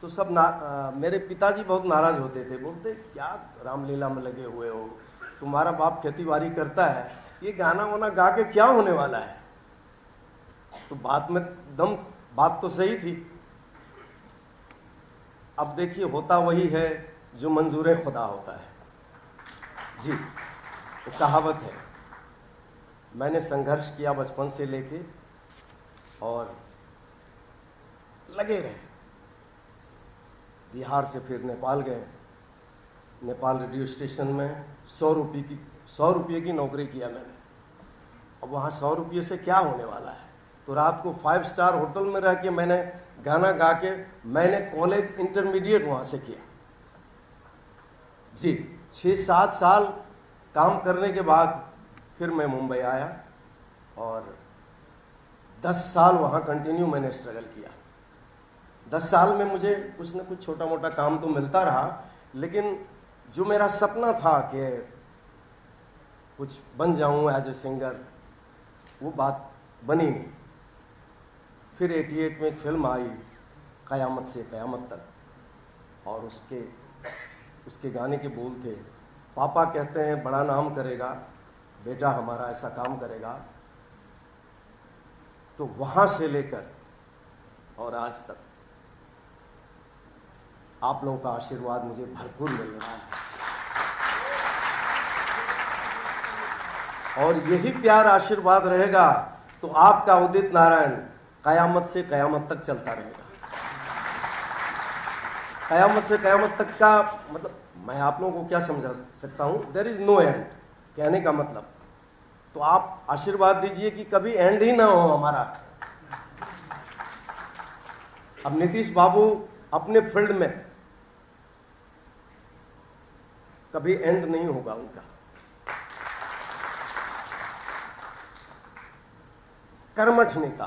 तो सब मेरे पिताजी बहुत नाराज होते थे, बोलते क्या रामलीला में लगे हुए हो, तुम्हारा बाप खेतीबाड़ी करता है, ये गाना वाना गा के क्या होने वाला है। तो बात तो सही थी। अब देखिए होता वही है जो मंजूर खुदा होता है जी, तो कहावत है। मैंने संघर्ष किया बचपन से लेके और लगे रहे। बिहार से फिर नेपाल गए। नेपाल रेडियो स्टेशन में 100 रुपये की नौकरी किया मैंने। अब वहाँ 100 रुपये से क्या होने वाला है। तो रात को 5 स्टार होटल में रह के मैंने गाना गा के मैंने कॉलेज इंटरमीडिएट वहाँ से किया जी। 6-7 साल काम करने के बाद फिर मैं मुंबई आया और 10 साल वहाँ कंटिन्यू मैंने स्ट्रगल किया। 10 साल में मुझे कुछ न कुछ छोटा मोटा काम तो मिलता रहा, लेकिन जो मेरा सपना था कि कुछ बन जाऊं एज ए सिंगर, वो बात बनी नहीं। फिर 88 में एक फिल्म आई क़यामत से क़यामत तक, और उसके गाने के बोल थे, पापा कहते हैं बड़ा नाम करेगा, बेटा हमारा ऐसा काम करेगा। तो वहाँ से लेकर और आज तक आप लोगों का आशीर्वाद मुझे भरपूर मिल रहा है और यही प्यार आशीर्वाद रहेगा तो आपका उदित नारायण क़यामत से क़यामत तक चलता रहेगा। क़यामत से क़यामत तक का मतलब मैं आप लोगों को क्या समझा सकता हूं, देयर इज नो एंड कहने का मतलब। तो आप आशीर्वाद दीजिए कि कभी एंड ही ना हो हमारा। अब नीतीश बाबू अपने फील्ड में कभी एंड नहीं होगा उनका। कर्मठ नेता,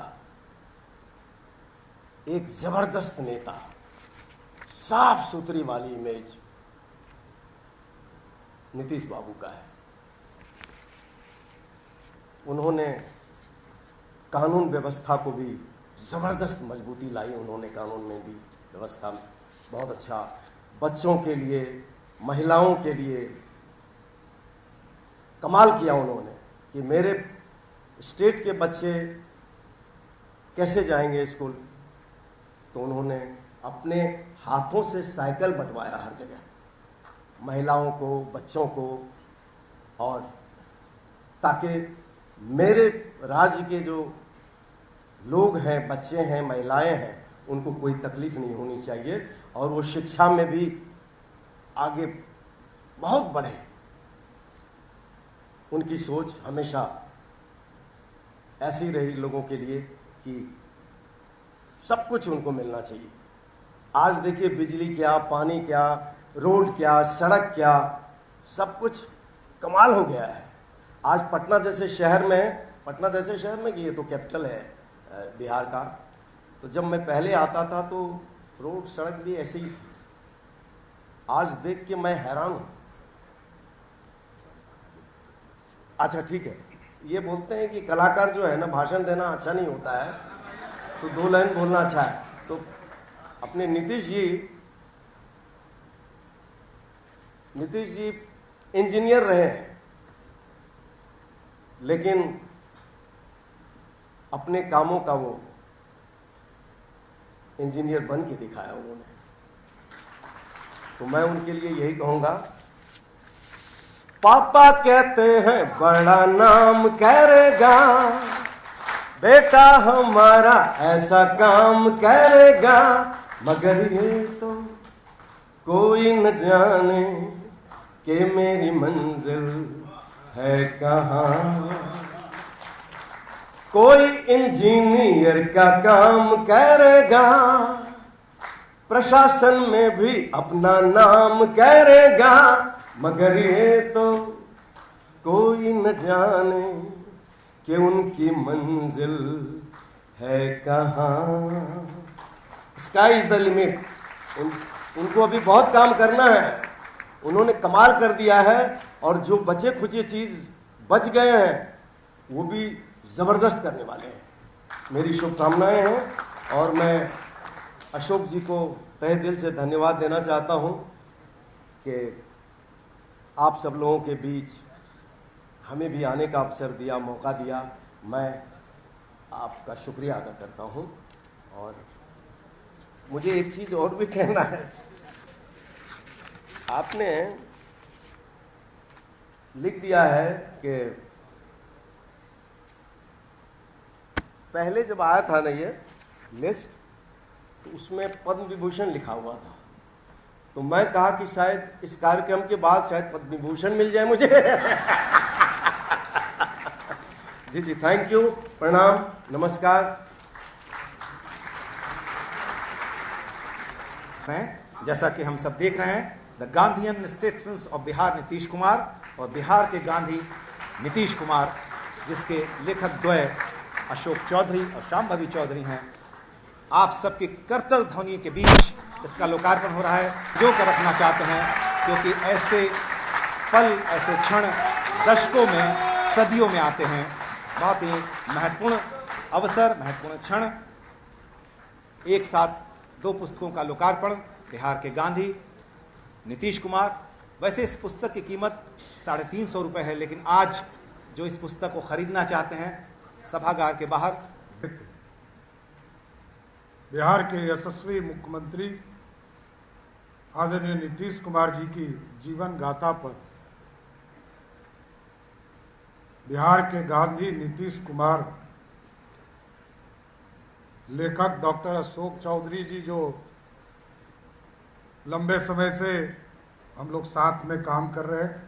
एक जबरदस्त नेता, साफ सुथरी वाली इमेज नीतीश बाबू का है। उन्होंने कानून व्यवस्था को भी जबरदस्त मजबूती लाई, उन्होंने कानून में भी व्यवस्था बहुत अच्छा, बच्चों के लिए, महिलाओं के लिए कमाल किया उन्होंने कि मेरे स्टेट के बच्चे कैसे जाएंगे स्कूल, तो उन्होंने अपने हाथों से साइकिल बंटवाया हर जगह, महिलाओं को, बच्चों को, और ताकि मेरे राज्य के जो लोग हैं, बच्चे हैं, महिलाएं हैं, उनको कोई तकलीफ नहीं होनी चाहिए और वो शिक्षा में भी आगे बहुत बढ़े। उनकी सोच हमेशा ऐसी रही लोगों के लिए कि सब कुछ उनको मिलना चाहिए। आज देखिए बिजली क्या, पानी क्या, रोड क्या, सड़क क्या, सब कुछ कमाल हो गया है। आज पटना जैसे शहर में कि ये तो कैपिटल है बिहार का, तो जब मैं पहले आता था तो रोड सड़क भी ऐसे ही थी। आज देख के मैं हैरान हूं। अच्छा ठीक है, ये बोलते हैं कि कलाकार जो है ना, भाषण देना अच्छा नहीं होता है, तो 2 लाइन बोलना अच्छा है। तो अपने नीतीश जी इंजीनियर रहे हैं, लेकिन अपने कामों का वो इंजीनियर बन के दिखाया उन्होंने। तो मैं उनके लिए यही कहूंगा, पापा कहते हैं बड़ा नाम करेगा, बेटा हमारा ऐसा काम करेगा, मगर ये तो कोई न जाने कि मेरी मंजिल है कहाँ। कोई इंजीनियर का काम करेगा, प्रशासन में भी अपना नाम करेगा, मगर ये तो कोई न जाने कि उनकी मंजिल है कहाँ। Sky is the limit. उनको अभी बहुत काम करना है। उन्होंने कमाल कर दिया है और जो बचे खुचे चीज बच गए हैं वो भी जबरदस्त करने वाले हैं। मेरी शुभकामनाएं हैं और मैं अशोक जी को तहे दिल से धन्यवाद देना चाहता हूं कि आप सब लोगों के बीच हमें भी आने का अवसर दिया, मौका दिया। मैं आपका शुक्रिया अदा करता हूं। और मुझे एक चीज और भी कहना है। आपने लिख दिया है कि पहले जब आया था ना ये लिस्ट, तो उसमें पद्म विभूषण लिखा हुआ था। तो मैं कहा कि शायद इस कार्यक्रम के बाद शायद पद्म विभूषण मिल जाए मुझे। जी जी, थैंक यू, प्रणाम, नमस्कार। जैसा कि हम सब देख रहे हैं, the Gandhian statements of Bihar Nitish Kumar, और बिहार के गांधी नीतीश कुमार, जिसके लेखक द्वय अशोक चौधरी और शांभवी चौधरी हैं। आप सबके करतल ध्वनि के बीच इसका लोकार्पण हो रहा है, जो कर रखना चाहते हैं, क्योंकि ऐसे पल, ऐसे क्षण दशकों में, सदियों में आते हैं। बहुत ही महत्वपूर्ण अवसर, महत्वपूर्ण क्षण। एक साथ 2 पुस्तकों का लोकार्पण, बिहार के गांधी नीतीश कुमार। वैसे इस पुस्तक की कीमत 350 रुपये है, लेकिन आज जो इस पुस्तक को खरीदना चाहते हैं, सभागार के बाहर बिहार के यशस्वी मुख्यमंत्री आदरणीय नीतीश कुमार जी की जीवन गाथा पर बिहार के गांधी नीतीश कुमार लेखक डॉक्टर अशोक चौधरी जी, जो लंबे समय से हम लोग साथ में काम कर रहे थे,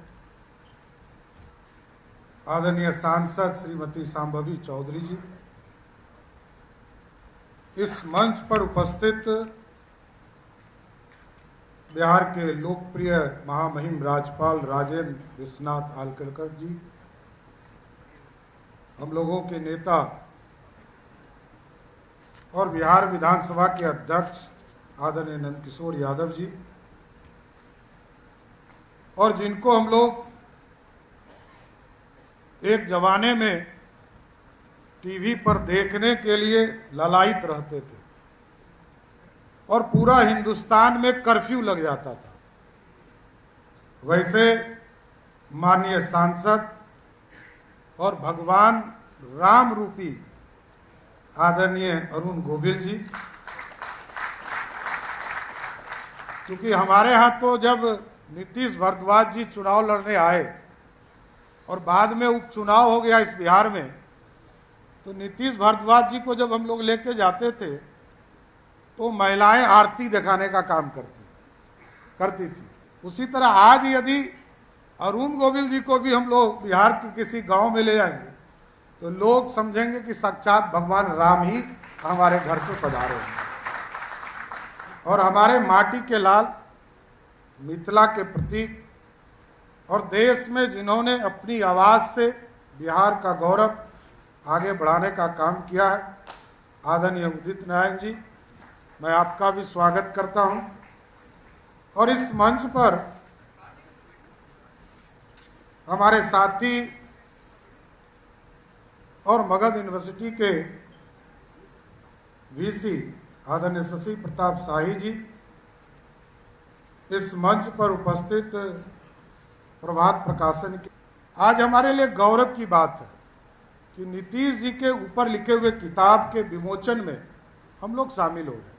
आदरणीय सांसद श्रीमती शांभवी चौधरी जी, इस मंच पर उपस्थित बिहार के लोकप्रिय महामहिम राज्यपाल राजेंद्र विश्वनाथ आलकलकर जी, हम लोगों के नेता और बिहार विधानसभा के अध्यक्ष आदरणीय नंदकिशोर यादव जी, और जिनको हम लोग एक जमाने में टीवी पर देखने के लिए ललायित रहते थे और पूरा हिंदुस्तान में कर्फ्यू लग जाता था, वैसे माननीय सांसद और भगवान राम रूपी आदरणीय अरुण गोविल जी, क्योंकि हमारे यहाँ तो जब नीतीश भारद्वाज जी चुनाव लड़ने आए और बाद में उपचुनाव हो गया इस बिहार में, तो नीतीश भारद्वाज जी को जब हम लोग लेके जाते थे तो महिलाएं आरती दिखाने का काम करती थी। उसी तरह आज यदि अरुण गोविल जी को भी हम लोग बिहार के किसी गांव में ले जाएंगे तो लोग समझेंगे कि साक्षात भगवान राम ही हमारे घर पे पधारे हैं। और हमारे माटी के लाल, मिथिला के प्रतीक और देश में जिन्होंने अपनी आवाज से बिहार का गौरव आगे बढ़ाने का काम किया है, आदरणीय उदित नारायण जी, मैं आपका भी स्वागत करता हूं। और इस मंच पर हमारे साथी और मगध यूनिवर्सिटी के वीसी आदरणीय शशि प्रताप शाही जी, इस मंच पर उपस्थित प्रभात प्रकाशन की, आज हमारे लिए गौरव की बात है कि नीतीश जी के ऊपर लिखे हुए किताब के विमोचन में हम लोग शामिल हो गए।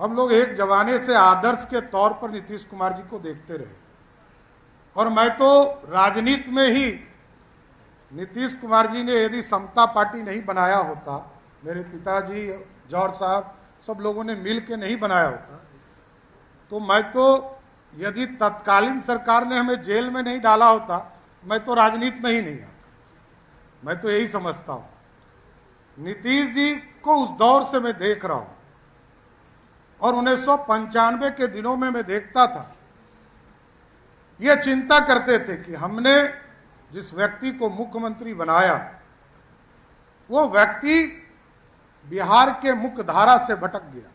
हम लोग एक जमाने से आदर्श के तौर पर नीतीश कुमार जी को देखते रहे, और मैं तो राजनीति में ही नीतीश कुमार जी ने यदि समता पार्टी नहीं बनाया होता, मेरे पिताजी जौहर साहब सब लोगों ने मिल के नहीं बनाया होता, तो मैं तो यदि तत्कालीन सरकार ने हमें जेल में नहीं डाला होता, मैं तो राजनीति में ही नहीं आता। मैं तो यही समझता हूं। नीतीश जी को उस दौर से मैं देख रहा हूं, और 1995 के दिनों में मैं देखता था, ये चिंता करते थे कि हमने जिस व्यक्ति को मुख्यमंत्री बनाया वो व्यक्ति बिहार के मुख्य धारा से भटक गया।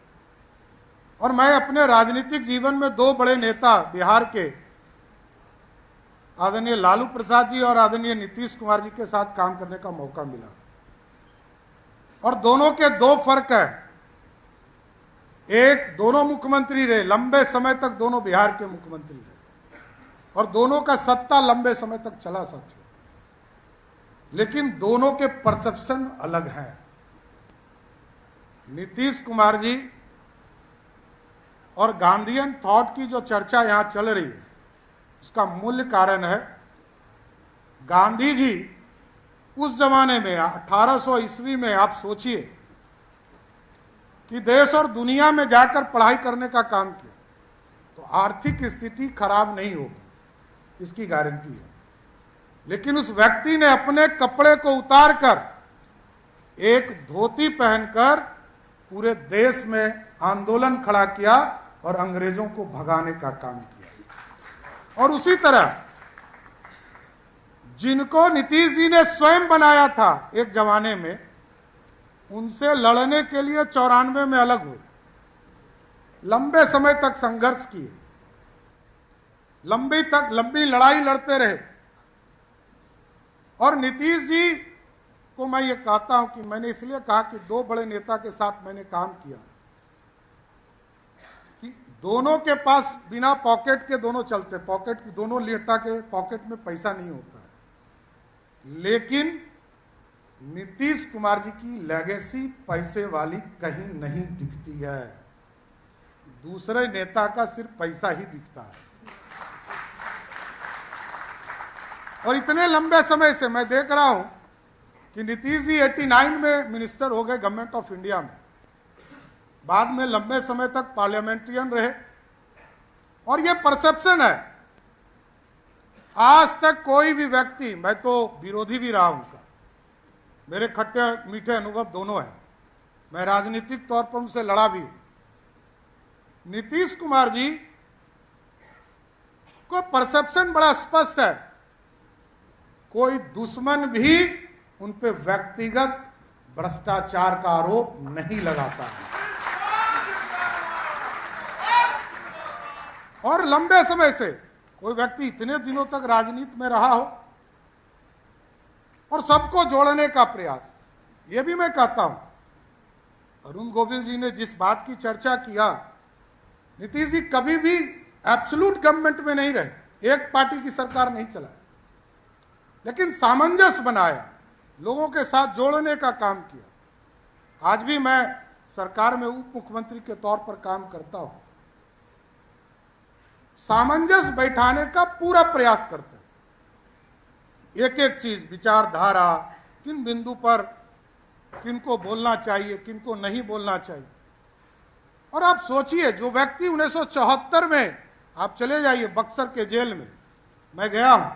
और मैं अपने राजनीतिक जीवन में दो बड़े नेता बिहार के आदरणीय लालू प्रसाद जी और आदरणीय नीतीश कुमार जी के साथ काम करने का मौका मिला, और दोनों के दो फर्क है। एक, दोनों मुख्यमंत्री रहे, लंबे समय तक दोनों बिहार के मुख्यमंत्री रहे, और दोनों का सत्ता लंबे समय तक चला साथियों, लेकिन दोनों के परसेप्शन अलग हैं। नीतीश कुमार जी और गांधीयन थॉट की जो चर्चा यहां चल रही है, उसका मूल कारण है गांधी जी उस जमाने में 1800 ईस्वी में, आप सोचिए कि देश और दुनिया में जाकर पढ़ाई करने का काम किया तो आर्थिक स्थिति खराब नहीं होगी, इसकी गारंटी है। लेकिन उस व्यक्ति ने अपने कपड़े को उतारकर एक धोती पहनकर पूरे देश में आंदोलन खड़ा किया और अंग्रेजों को भगाने का काम किया। और उसी तरह जिनको नीतीश जी ने स्वयं बनाया था एक जमाने में, उनसे लड़ने के लिए 94 में अलग हुए, लंबे समय तक संघर्ष किए, लंबी लड़ाई लड़ते रहे। और नीतीश जी को मैं ये कहता हूं कि मैंने इसलिए कहा कि दो बड़े नेता के साथ मैंने काम किया कि दोनों के पास बिना पॉकेट के दोनों चलते, दोनों नेता के पॉकेट में पैसा नहीं होता है, लेकिन नीतीश कुमार जी की लेगेसी पैसे वाली कहीं नहीं दिखती है, दूसरे नेता का सिर्फ पैसा ही दिखता है। और इतने लंबे समय से मैं देख रहा हूं कि नीतीश जी 89 में मिनिस्टर हो गए गवर्नमेंट ऑफ इंडिया में, बाद में लंबे समय तक पार्लियामेंट्रियन रहे, और ये परसेप्शन है। आज तक कोई भी व्यक्ति, मैं तो विरोधी भी रहा उनका, मेरे खट्टे मीठे अनुभव दोनों हैं, मैं राजनीतिक तौर पर उनसे लड़ा भी हूं, नीतीश कुमार जी को परसेप्शन बड़ा स्पष्ट है, कोई दुश्मन भी उन पे व्यक्तिगत भ्रष्टाचार का आरोप नहीं लगाता है। और लंबे समय से कोई व्यक्ति इतने दिनों तक राजनीति में रहा हो और सबको जोड़ने का प्रयास, ये भी मैं कहता हूं, अरुण गोविल जी ने जिस बात की चर्चा किया, नीतीश जी कभी भी एब्सोल्यूट गवर्नमेंट में नहीं रहे, एक पार्टी की सरकार नहीं चलाया, लेकिन सामंजस्य बनाया, लोगों के साथ जोड़ने का काम किया। आज भी मैं सरकार में उप मुख्यमंत्री के तौर पर काम करता हूं, सामंजस्य बैठाने का पूरा प्रयास करते हैं। एक एक चीज, विचारधारा, किन बिंदु पर किनको बोलना चाहिए, किनको नहीं बोलना चाहिए। और आप सोचिए, जो व्यक्ति 1974 में, आप चले जाइए बक्सर के जेल में, मैं गया हूं,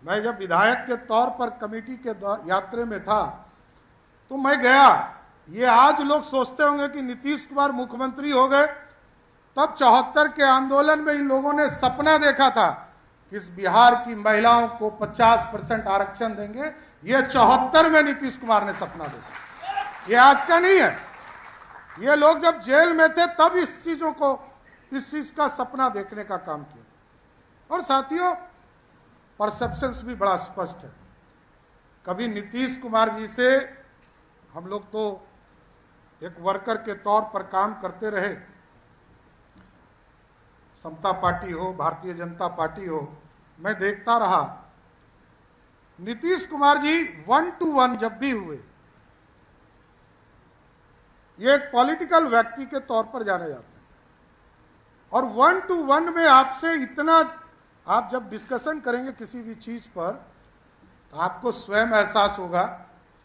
मैं जब विधायक के तौर पर कमेटी के यात्रा में था तो मैं गया। ये आज लोग सोचते होंगे कि नीतीश कुमार मुख्यमंत्री हो गए, तब 74 के आंदोलन में इन लोगों ने सपना देखा था कि इस बिहार की महिलाओं को 50% आरक्षण देंगे। ये 74 में नीतीश कुमार ने सपना देखा, ये आज का नहीं है। ये लोग जब जेल में थे तब इस चीज का सपना देखने का काम किया। और साथियों, परसेप्शंस भी बड़ा स्पष्ट है। कभी नीतीश कुमार जी से हम लोग तो एक वर्कर के तौर पर काम करते रहे, समता पार्टी हो, भारतीय जनता पार्टी हो, मैं देखता रहा, नीतीश कुमार जी 1 to 1 जब भी हुए, ये एक पॉलिटिकल व्यक्ति के तौर पर जाने जाते हैं, और 1 to 1 में आपसे इतना, आप जब डिस्कशन करेंगे किसी भी चीज पर, तो आपको स्वयं एहसास होगा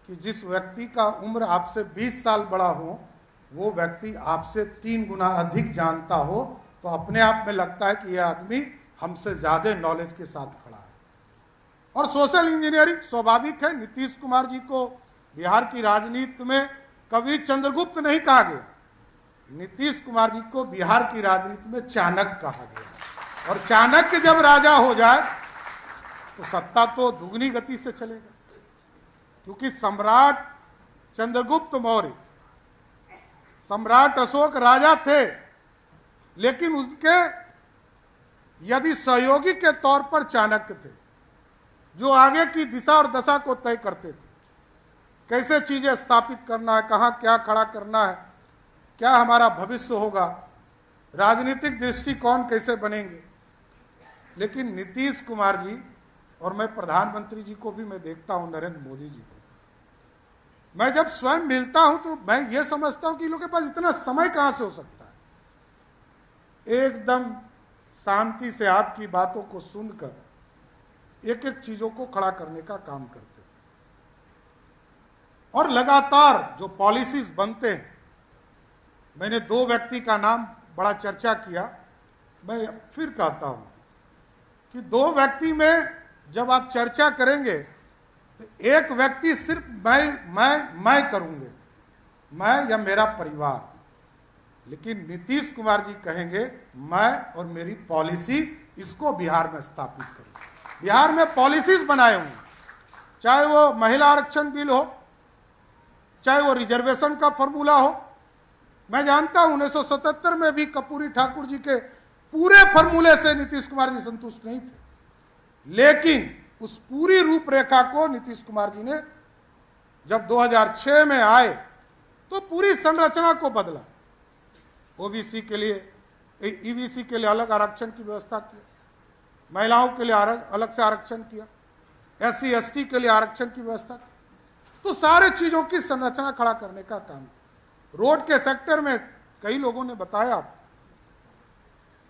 कि जिस व्यक्ति का उम्र आपसे 20 साल बड़ा हो, वो व्यक्ति आपसे 3 गुना अधिक जानता हो, तो अपने आप में लगता है कि यह आदमी हमसे ज्यादा नॉलेज के साथ खड़ा है। और सोशल इंजीनियरिंग स्वाभाविक है। नीतीश कुमार जी को बिहार की राजनीति में कभी चंद्रगुप्त नहीं कहा गया, नीतीश कुमार जी को बिहार की राजनीति में चाणक्य कहा गया। और चाणक्य जब राजा हो जाए तो सत्ता तो दुगनी गति से चलेगा, क्योंकि सम्राट चंद्रगुप्त मौर्य, सम्राट अशोक राजा थे, लेकिन उनके यदि सहयोगी के तौर पर चाणक्य थे, जो आगे की दिशा और दशा को तय करते थे, कैसे चीजें स्थापित करना है, कहां क्या खड़ा करना है, क्या हमारा भविष्य होगा, राजनीतिक दृष्टिकोण कैसे बनेंगे। लेकिन नीतीश कुमार जी, और मैं प्रधानमंत्री जी को भी मैं देखता हूं, नरेंद्र मोदी जी को, मैं जब स्वयं मिलता हूं तो मैं ये समझता हूं कि लोगों के पास इतना समय कहां से हो सकता है। एकदम शांति से आपकी बातों को सुनकर एक एक चीजों को खड़ा करने का काम करते हैं। और लगातार जो पॉलिसीज बनते हैं, मैंने 2 व्यक्ति का नाम बड़ा चर्चा किया, मैं फिर कहता हूं कि 2 व्यक्ति में जब आप चर्चा करेंगे तो एक व्यक्ति सिर्फ मैं करूंगे, मैं या मेरा परिवार, लेकिन नीतीश कुमार जी कहेंगे मैं और मेरी पॉलिसी, इसको बिहार में स्थापित करूं। बिहार में पॉलिसीज बनाए हुए, चाहे वो महिला आरक्षण बिल हो, चाहे वो रिजर्वेशन का फॉर्मूला हो। मैं जानता हूं 1977 में भी कर्पूरी ठाकुर जी के पूरे फॉर्मूले से नीतीश कुमार जी संतुष्ट नहीं थे, लेकिन उस पूरी रूपरेखा को नीतीश कुमार जी ने जब 2006 में आए तो पूरी संरचना को बदला। ओबीसी के लिए, ईबीसी के लिए अलग आरक्षण की व्यवस्था किया, महिलाओं के लिए अलग से आरक्षण किया, एससी एसटी के लिए आरक्षण की व्यवस्था की। तो सारे चीजों की संरचना खड़ा करने का काम। रोड के सेक्टर में कई लोगों ने बताया,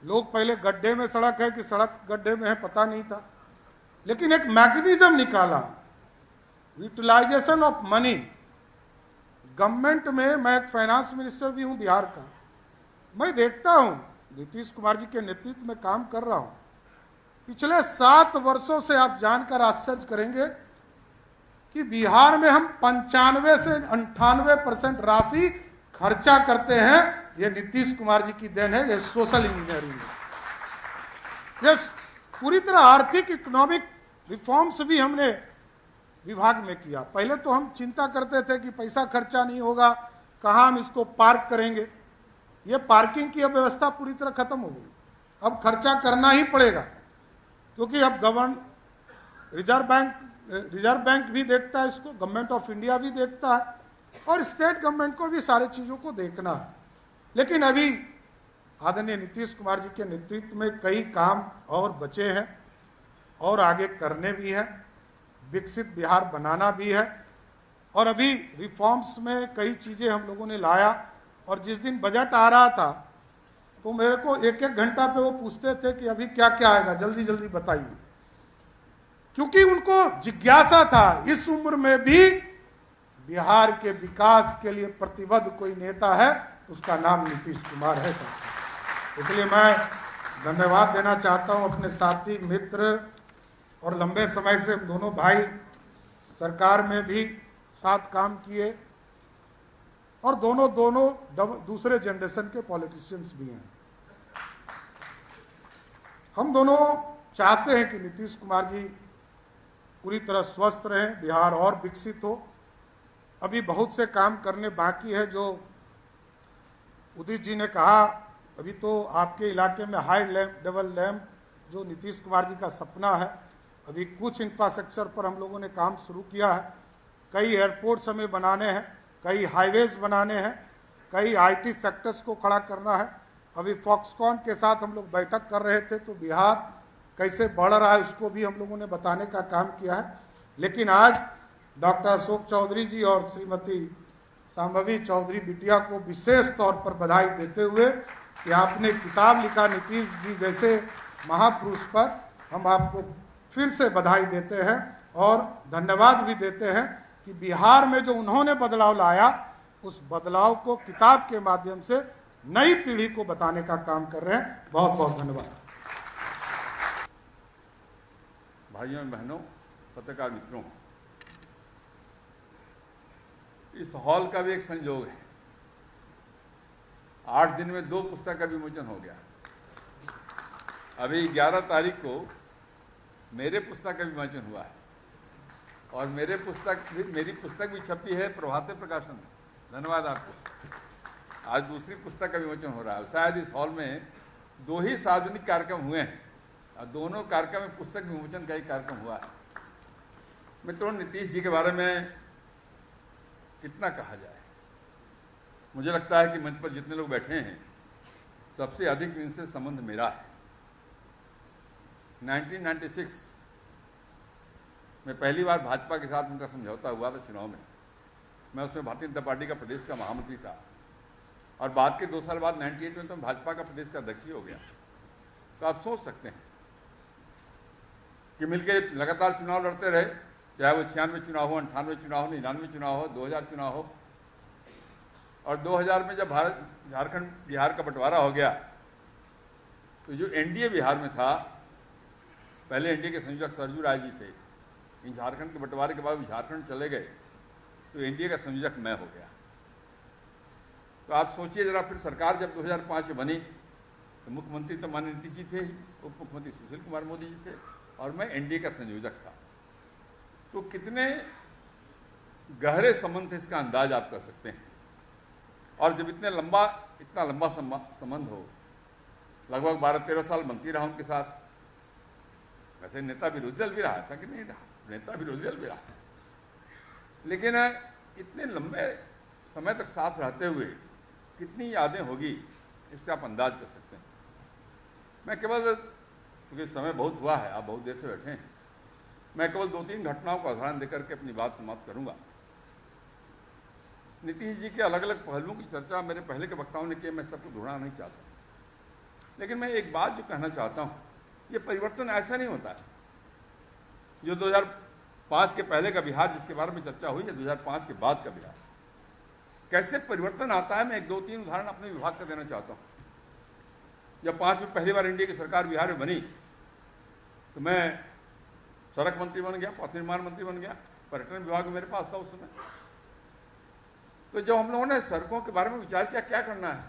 लोग पहले गड्ढे में सड़क है कि सड़क गड्ढे में है पता नहीं था, लेकिन एक मैकेनिज्म निकाला, यूटिलाइजेशन ऑफ मनी। गवर्नमेंट में, मैं एक फाइनेंस मिनिस्टर भी हूं बिहार का, मैं देखता हूं नीतीश कुमार जी के नेतृत्व में काम कर रहा हूं, पिछले 7 वर्षों से आप जानकर आश्चर्य करेंगे कि बिहार में हम 95 से 98% राशि खर्चा करते हैं ये नीतीश कुमार जी की देन है, ये सोशल इंजीनियरिंग है। ये पूरी तरह आर्थिक इकोनॉमिक रिफॉर्म्स भी हमने विभाग में किया। पहले तो हम चिंता करते थे कि पैसा खर्चा नहीं होगा, कहाँ हम इसको पार्क करेंगे। ये पार्किंग की अब व्यवस्था पूरी तरह खत्म हो गई। अब खर्चा करना ही पड़ेगा, क्योंकि अब रिजर्व बैंक भी देखता है इसको, गवर्नमेंट ऑफ इंडिया भी देखता है, और स्टेट गवर्नमेंट को भी सारी चीज़ों को देखना है। लेकिन अभी आदरणीय नीतीश कुमार जी के नेतृत्व में कई काम और बचे हैं और आगे करने भी हैं, विकसित बिहार बनाना भी है। और अभी रिफॉर्म्स में कई चीज़ें हम लोगों ने लाया, और जिस दिन बजट आ रहा था तो मेरे को एक एक घंटा पे वो पूछते थे कि अभी क्या क्या आएगा, जल्दी जल्दी बताइए, क्योंकि उनको जिज्ञासा था। इस उम्र में भी बिहार के विकास के लिए प्रतिबद्ध कोई नेता है तो उसका नाम नीतीश कुमार है साहब। इसलिए मैं धन्यवाद देना चाहता हूं अपने साथी मित्र, और लंबे समय से दोनों भाई सरकार में भी साथ काम किए, और दोनों दूसरे जनरेशन के पॉलिटिशियंस भी हैं। हम दोनों चाहते हैं कि नीतीश कुमार जी पूरी तरह स्वस्थ रहें, बिहार और विकसित हो। अभी बहुत से काम करने बाकी है। जो उदित जी ने कहा, अभी तो आपके इलाके में हाई लेवल लैम्प जो नीतीश कुमार जी का सपना है, अभी कुछ इंफ्रास्ट्रक्चर पर हम लोगों ने काम शुरू किया है। कई एयरपोर्ट्स हमें बनाने हैं, कई हाईवेज बनाने हैं, कई आईटी सेक्टर्स को खड़ा करना है। अभी फॉक्सकॉन के साथ हम लोग बैठक कर रहे थे, तो बिहार कैसे बढ़ रहा है उसको भी हम लोगों ने बताने का काम किया है। लेकिन आज डॉक्टर अशोक चौधरी जी और श्रीमती सांभवी चौधरी बिटिया को विशेष तौर पर बधाई देते हुए कि आपने किताब लिखा नीतीश जी जैसे महापुरुष पर, हम आपको फिर से बधाई देते हैं और धन्यवाद भी देते हैं कि बिहार में जो उन्होंने बदलाव लाया, उस बदलाव को किताब के माध्यम से नई पीढ़ी को बताने का काम कर रहे हैं। बहुत बहुत धन्यवाद। भाइयों और बहनों, पत्रकार मित्रों, इस हॉल का भी एक संयोग है। 8 दिन में 2 पुस्तक का विमोचन हो गया। अभी 11 तारीख को मेरे पुस्तक का विमोचन हुआ है, और मेरी पुस्तक भी छपी है प्रभाते प्रकाशन में। धन्यवाद आपको। आज दूसरी पुस्तक का विमोचन हो रहा है। शायद इस हॉल में 2 ही सार्वजनिक कार्यक्रम हुए हैं, और दोनों कार्यक्रम में पुस्तक विमोचन का ही कार्यक्रम हुआ है। मित्रों, नीतीश जी के बारे में कितना कहा जाए। मुझे लगता है कि मंच पर जितने लोग बैठे हैं, सबसे अधिक इनसे संबंध मेरा है। 1996 में पहली बार भाजपा के साथ उनका समझौता हुआ था चुनाव में। मैं उसमें भारतीय जनता पार्टी का प्रदेश का महामंत्री था, और बाद के 2 साल बाद 98 में तो भाजपा का प्रदेश का अध्यक्ष ही हो गया। तो आप सोच सकते हैं कि मिलकर लगातार चुनाव लड़ते रहे, चाहे वो 96 चुनाव हो, 98 चुनाव हो, 99 चुनाव हो, 2000 चुनाव हो। और 2000 में जब झारखंड बिहार का बंटवारा हो गया, तो जो एनडीए बिहार में था, पहले एनडीए के संयोजक सरजू राय जी थे। इन झारखंड के बंटवारे के बाद झारखंड चले गए, तो एनडीए का संयोजक मैं हो गया। तो आप सोचिए जरा, फिर सरकार जब 2005 में बनी, तो मुख्यमंत्री तो माननीय नीतीश जी थे ही, उप मुख्यमंत्री सुशील कुमार मोदी जी थे, और मैं एनडीए का संयोजक था। तो कितने गहरे संबंध थे, इसका अंदाज आप कर सकते हैं। और जब इतना लंबा संबंध हो, लगभग 12-13 साल मंत्री रहा उनके साथ। वैसे नेता विरोधी दल भी रहा, ऐसा कि नहीं रहा, नेता विरोधी दल भी रहा, लेकिन इतने लंबे समय तक साथ रहते हुए कितनी यादें होगी, इसका आप अंदाज कर सकते हैं। मैं केवल, क्योंकि समय बहुत हुआ है, आप बहुत देर से बैठे हैं, मैं केवल 2-3 घटनाओं का उदाहरण देकर के अपनी बात समाप्त करूंगा। नीतीश जी के अलग अलग पहलुओं की चर्चा मेरे पहले के वक्ताओं ने की, मैं सबको दोहराना नहीं चाहता, लेकिन मैं एक बात जो कहना चाहता हूँ, ये परिवर्तन ऐसा नहीं होता है जो 2005 के पहले का बिहार जिसके बारे में चर्चा हुई है, 2005 के बाद का बिहार कैसे परिवर्तन आता है। मैं 1-2-3 उदाहरण अपने विभाग का देना चाहता हूँ। जब 5 में पहली बार एनडीए की सरकार बिहार में बनी, तो मैं सड़क मंत्री बन गया, पथ निर्माण मंत्री बन गया, पर्यटन विभाग मेरे पास था उस समय। तो जब हम लोगों ने सड़कों के बारे में विचार किया क्या करना है,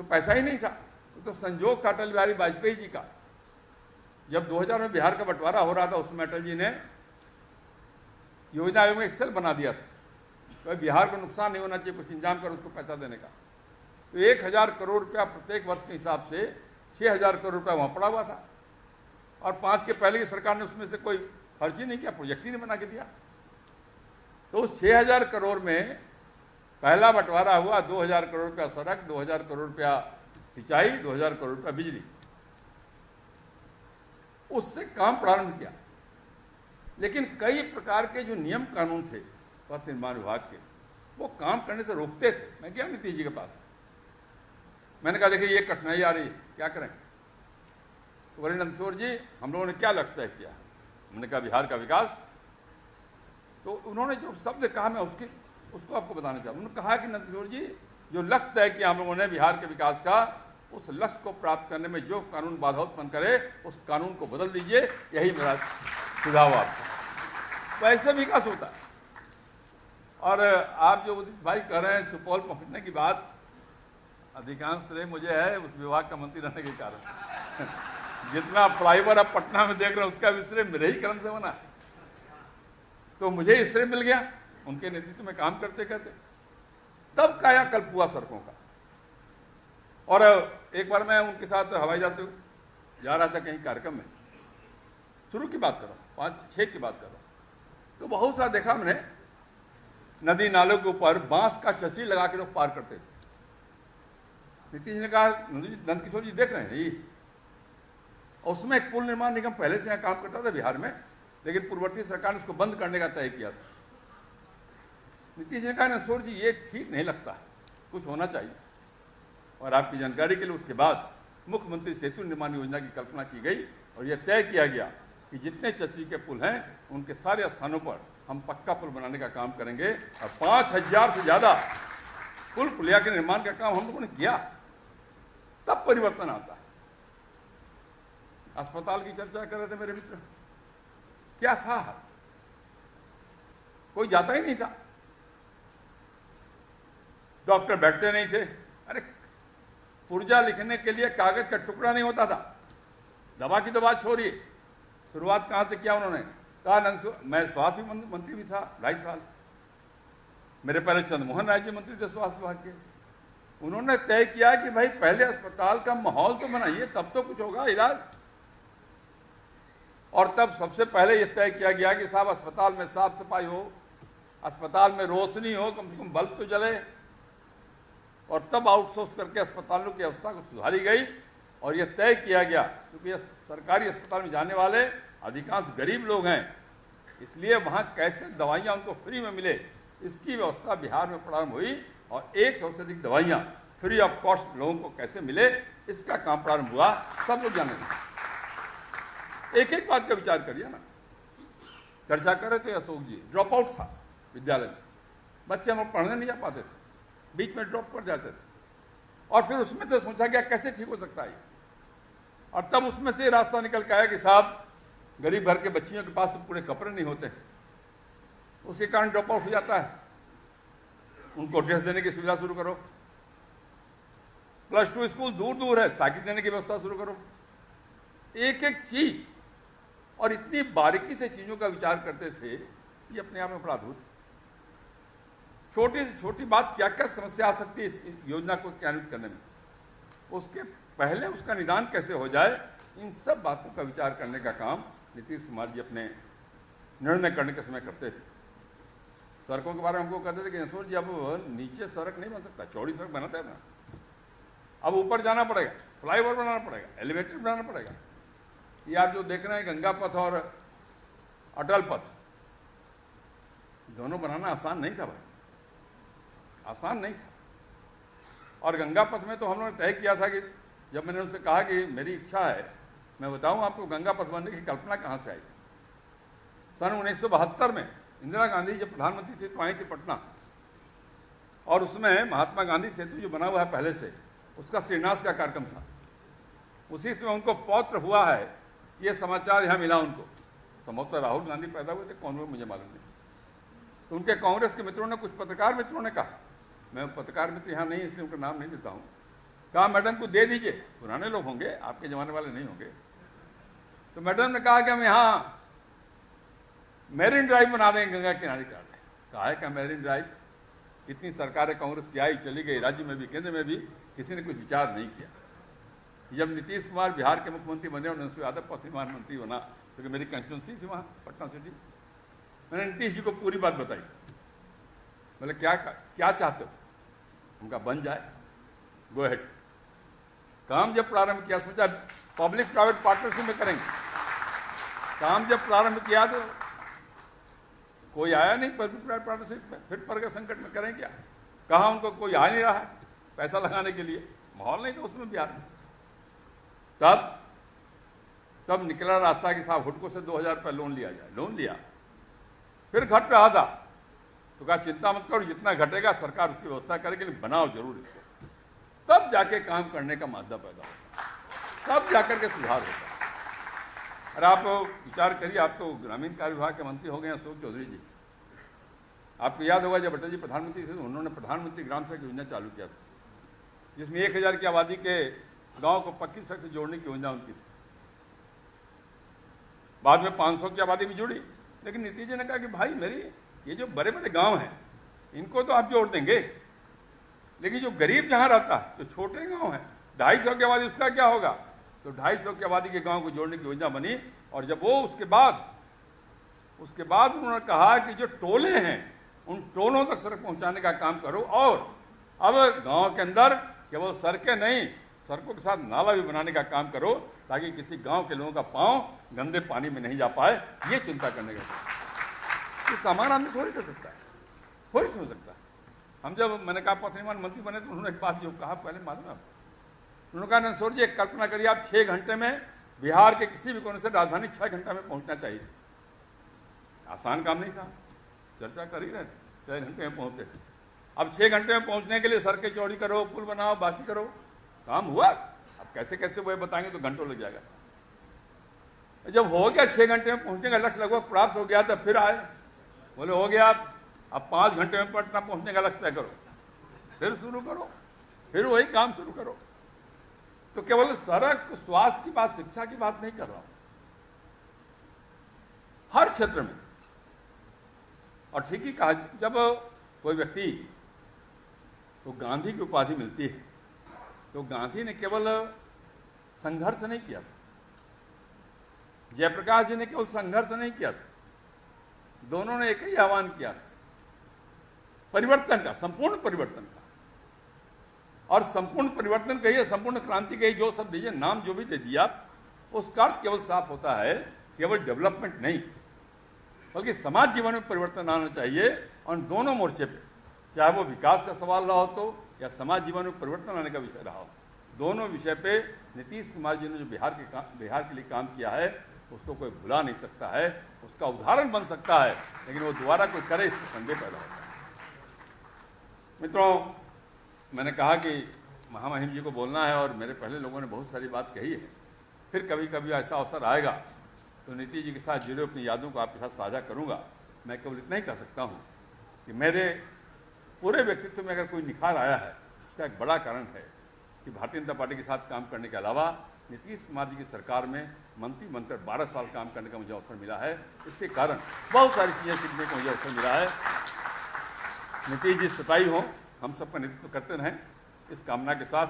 तो पैसा ही नहीं था, तो संजोग था अटल बिहारी वाजपेयी जी का। जब 2000 में बिहार का बंटवारा हो रहा था, उसमें अटल जी ने योजना आयोग में एक सेल बना दिया था, तो बिहार को नुकसान नहीं होना चाहिए, कुछ इंतजाम कर उसको पैसा देने का। तो 1000 करोड़ रुपया प्रत्येक वर्ष के हिसाब से 6000 करोड़ रुपया वहाँ पड़ा हुआ था, और 5 के पहले की सरकार ने उसमें से कोई खर्च ही नहीं किया, प्रोजेक्ट ही नहीं बना के दिया। तो उस 6000 करोड़ में पहला बंटवारा हुआ, 2000 करोड़ रुपया सड़क, 2000 करोड़ रुपया सिंचाई, 2000 करोड़ रुपया बिजली, उससे काम प्रारंभ किया। लेकिन कई प्रकार के जो नियम कानून थे पथ निर्माण विभाग के, वो काम करने से रोकते थे। मैं गया नीतीश जी के पास, मैंने कहा देखिए ये कठिनाई आ रही है, क्या करें? तो बोले नंदकिशोर जी हम लोगों ने क्या लक्ष्य तय किया? हमने कहा बिहार का विकास। तो उन्होंने जो शब्द कहा मैं उसको आपको बताना चाहूँ। उन्होंने कहा कि नंदकिशोर जी जो लक्ष्य तय किया हम लोगों ने बिहार के विकास का, उस लक्ष्य को प्राप्त करने में जो कानून बाधा उत्पन्न करे उस कानून को बदल दीजिए, यही मेरा सुझाव आपको। वैसे विकास होता है। और आप जो उदित भाई कह रहे हैं सुपौल पहुंचने की बात, अधिकांश श्रेय मुझे है उस विभाग का मंत्री रहने के कारण। जितना फ्लाईओवर अब पटना में देख रहे हैं उसका भी श्रेय मेरे ही कर्म से बना, तो मुझे ही श्रेय मिल गया उनके नेतृत्व में काम करते करते। तब कायाकल्प हुआ सड़कों का। और एक बार मैं उनके साथ हवाई जहाज से जा रहा था कहीं कार्यक्रम में, शुरू की बात कर रहा हूँ, 5-6 की बात कर रहा हूँ, तो बहुत सा देखा मैंने नदी नालों के ऊपर बांस का चचरी लगा के लोग पार करते थे। नीतीश ने कहा नंदकिशोर जी देख रहे हैं ये, और उसमें एक पुल निर्माण निगम पहले से यहाँ काम करता था बिहार में, लेकिन पूर्ववर्ती सरकार ने उसको बंद करने का तय किया था। नीतीश ने कहा नंदकिशोर जी ये ठीक नहीं लगता, कुछ होना चाहिए। और आपकी जानकारी के लिए उसके बाद मुख्यमंत्री सेतु निर्माण योजना की कल्पना की गई, और यह तय किया गया कि जितने चचरी के पुल हैं उनके सारे स्थानों पर हम पक्का पुल बनाने का काम करेंगे। और 5000 से ज्यादा पुल पुलिया के निर्माण का काम हम लोगों ने किया। तब परिवर्तन आता है। अस्पताल की चर्चा कर रहे थे मेरे मित्र, क्या था? कोई जाता ही नहीं था, डॉक्टर बैठते नहीं थे। अरे पुर्जा लिखने के लिए कागज का टुकड़ा नहीं होता था। दवा की तो बात छोड़िए, शुरुआत कहां से किया उन्होंने? कहा मैं स्वास्थ्य मंत्री भी था 2.5 साल, मेरे पहले चंद्रमोहन राय जी मंत्री थे स्वास्थ्य विभाग के। उन्होंने तय किया कि भाई पहले अस्पताल का माहौल तो बनाइए, तब तो कुछ होगा इलाज। और तब सबसे पहले यह तय किया गया कि साहब अस्पताल में साफ सफाई हो, अस्पताल में रोशनी हो, कम से कम बल्ब तो जले। और तब आउटसोर्स करके अस्पतालों की अवस्था को सुधारी गई। और यह तय किया गया क्योंकि सरकारी अस्पताल में जाने वाले अधिकांश गरीब लोग हैं, इसलिए वहां कैसे दवाइयां उनको फ्री में मिले, इसकी व्यवस्था बिहार में प्रारंभ हुई। और 100 से अधिक दवाइयां फ्री ऑफ कॉस्ट लोगों को कैसे मिले, इसका काम प्रारंभ हुआ। सब लोग जाने लगे। एक एक बात का विचार करिए ना। चर्चा कर रहे थे अशोक जी, ड्रॉप आउट था विद्यालय में, बच्चे हम पढ़ने नहीं जा पाते थे, बीच में ड्रॉप कर जाते थे। और फिर उसमें से सोचा गया कैसे ठीक हो सकता है। और तब उसमें से रास्ता निकल के आया कि साहब गरीब घर के बच्चियों के पास तो पूरे कपड़े नहीं होते, उसके कारण ड्रॉप आउट हो जाता है। उनको ड्रेस देने की सुविधा शुरू करो। +2 स्कूल दूर दूर है, साइकिल देने की व्यवस्था शुरू करो। एक एक चीज, और इतनी बारीकी से चीजों का विचार करते थे, ये अपने आप में बड़ा अद्भुत है। छोटी से छोटी बात क्या क्या समस्या आ सकती है इस योजना को क्रियान्वित करने में, उसके पहले उसका निदान कैसे हो जाए, इन सब बातों का विचार करने का काम नीतीश कुमार जी अपने निर्णय करने के समय करते थे। सड़कों के बारे में हमको कहते थे कि नंदकिशोर जी अब नीचे सड़क नहीं बन सकता, चौड़ी सड़क बनाते हैं ना, अब ऊपर जाना पड़ेगा, फ्लाईओवर बनाना पड़ेगा, एलिवेटर बनाना पड़ेगा। ये आप जो देख रहे हैं गंगा पथ और अटल पथ, दोनों बनाना आसान नहीं था भाई, आसान नहीं था। और गंगा पथ में तो हम लोगों ने तय किया था कि जब मैंने उनसे कहा कि मेरी इच्छा है मैं बताऊं आपको गंगा पथ बनने की कल्पना कहां से आई। सन 1972 में इंदिरा गांधी जब प्रधानमंत्री थी तो आई थी पटना, और उसमें महात्मा गांधी सेतु जो बना हुआ है पहले से, उसका शिलान्यास का कार्यक्रम था। उसी से उनको पौत्र हुआ है, ये समाचार यहाँ मिला उनको। संभवतः राहुल गांधी पैदा हुए थे, कौन हुए मुझे मालूम नहीं। तो उनके कांग्रेस के मित्रों ने, कुछ पत्रकार मित्रों ने कहा, मैं पत्रकार मित्र यहाँ नहीं इसलिए उनका नाम नहीं देता हूँ, कहा मैडम को दे दीजिए, पुराने लोग होंगे, आपके जमाने वाले नहीं होंगे। तो मैडम ने कहा कि हम यहाँ मैरीन ड्राइव बना देंगे, गंगा किनारे करा दें। कहा है क्या मैरीन ड्राइव? इतनी सरकारें कांग्रेस की आई चली गई, राज्य में भी केंद्र में भी किसी ने कुछ विचार नहीं किया। जब नीतीश कुमार बिहार के मुख्यमंत्री बने और नंसू यादव पथ निर्माण मंत्री बना, क्योंकि मेरी कंस्टिट्यूंसी थी वहाँ पटना सिटी, मैंने नीतीश जी को पूरी बात बताई। बोले क्या चाहते हो? उनका बन जाए, गो हेड। काम जब प्रारंभ किया सोचा पब्लिक प्राइवेट पार्टनरशिप में करेंगे। काम जब प्रारंभ किया तो कोई आया नहीं पब्लिक प्राइवेट पार्टनरशिप में, फिर पर के संकट में करें क्या? कहा उनको कोई आ नहीं रहा है पैसा लगाने के लिए, माहौल नहीं था उसमें बिहार में। तब निकला रास्ता कि साहब हुडको से 2000 रुपये लोन लिया जाए। लोन लिया, फिर घट रहा था तो कहा चिंता मत करो, जितना घटेगा सरकार उसकी व्यवस्था करेगी, लेकिन बनाओ जरूर इसको। तब जाके काम करने का मादा पैदा होता, तब जाकर के सुधार होता। अरे आप विचार करिए, आप तो ग्रामीण कार्य विभाग के मंत्री हो गए अशोक चौधरी जी। आपको याद होगा जब अटल जी प्रधानमंत्री थे, उन्होंने प्रधानमंत्री ग्राम सड़क योजना चालू किया था, जिसमें 1000 की आबादी के गांव को पक्की सड़क से जोड़ने की योजना उनकी थी। बाद में 500 की आबादी भी जुड़ी, लेकिन नीतीश जी ने कहा कि भाई मेरी ये जो बड़े बड़े गांव हैं इनको तो आप जोड़ देंगे, लेकिन जो गरीब जहां रहता है, जो छोटे गांव हैं 250 की आबादी, उसका क्या होगा? तो 250 की आबादी के गांव को जोड़ने की योजना बनी। और जब वो उसके बाद उन्होंने कहा कि जो टोले हैं उन टोलों तक सड़क पहुंचाने का काम करो, और अब गांव के अंदर केवल सड़कें नहीं, सड़कों के साथ नाला भी बनाने का काम करो, ताकि किसी गांव के लोगों का पांव गंदे पानी में नहीं जा पाए। ये चिंता करने का ये सामान आदमी थोड़ी कर सकता है, थोड़ी सोच सकता है। हम जब मैंने कहा पथ निर्माण मंत्री बने तो उन्होंने एक बात जो कहा पहले मालूम है, उन्होंने कहा नंदसौर जी एक कल्पना करिए, आप 6 घंटे में बिहार के किसी भी कोने से राजधानी 6 घंटा में पहुंचना चाहिए। आसान काम नहीं था, चर्चा कर ही रहे थे, 6 घंटे में पहुंचते थे। अब 6 घंटे में पहुंचने के लिए सड़कें चौड़ी करो, पुल बनाओ, बाकी करो, काम हुआ। अब कैसे कैसे वो बताएंगे तो घंटों लग जाएगा। जब हो गया 6 घंटे में पहुंचने का लक्ष्य लगभग प्राप्त हो गया, तब फिर आए, बोले हो गया अब 5 घंटे में पटना पहुंचने का लक्ष्य तय करो, फिर शुरू करो, फिर वही काम शुरू करो। तो केवल सड़क, स्वास्थ्य की बात, शिक्षा की बात नहीं कर रहा हूं, हर क्षेत्र में। और ठीक ही कहा, जब कोई व्यक्ति को गांधी की उपाधि मिलती है तो गांधी ने केवल संघर्ष नहीं किया था, जयप्रकाश जी ने केवल संघर्ष नहीं किया था, दोनों ने एक ही आह्वान किया था, परिवर्तन का, संपूर्ण परिवर्तन का। और संपूर्ण परिवर्तन कहिए, संपूर्ण क्रांति कहिए, जो सब दीजिए, नाम जो भी दे दिया, उसका अर्थ केवल साफ होता है, केवल डेवलपमेंट नहीं, बल्कि समाज जीवन में परिवर्तन आना चाहिए। और दोनों मोर्चे पे, चाहे वो विकास का सवाल रहा हो तो, या समाज जीवन में परिवर्तन आने का विषय रहा हो, दोनों विषय पे नीतीश कुमार जी ने जो बिहार के लिए काम किया है उसको कोई भुला नहीं सकता है, उसका उदाहरण बन सकता है, लेकिन वो दोबारा कोई करे इसमें संदेह पैदा होता है। मित्रों, मैंने कहा कि महामहिम जी को बोलना है और मेरे पहले लोगों ने बहुत सारी बात कही है, फिर कभी कभी ऐसा अवसर आएगा तो नीतीश जी के साथ जुड़े अपनी यादों को आपके साथ साझा करूंगा। मैं केवल इतना ही कह सकता हूं कि मेरे पूरे व्यक्तित्व में अगर कोई निखार आया है, उसका एक बड़ा कारण है कि भारतीय जनता पार्टी के साथ काम करने के अलावा नीतीश कुमार जी की सरकार में मंत्री बनकर 12 साल काम करने का मुझे अवसर मिला है। इसके कारण बहुत सारी चीज़ें सीखने को मुझे अवसर मिला है। नीतीश जी सताई हो, हम सबका नेतृत्व करते रहें, इस कामना के साथ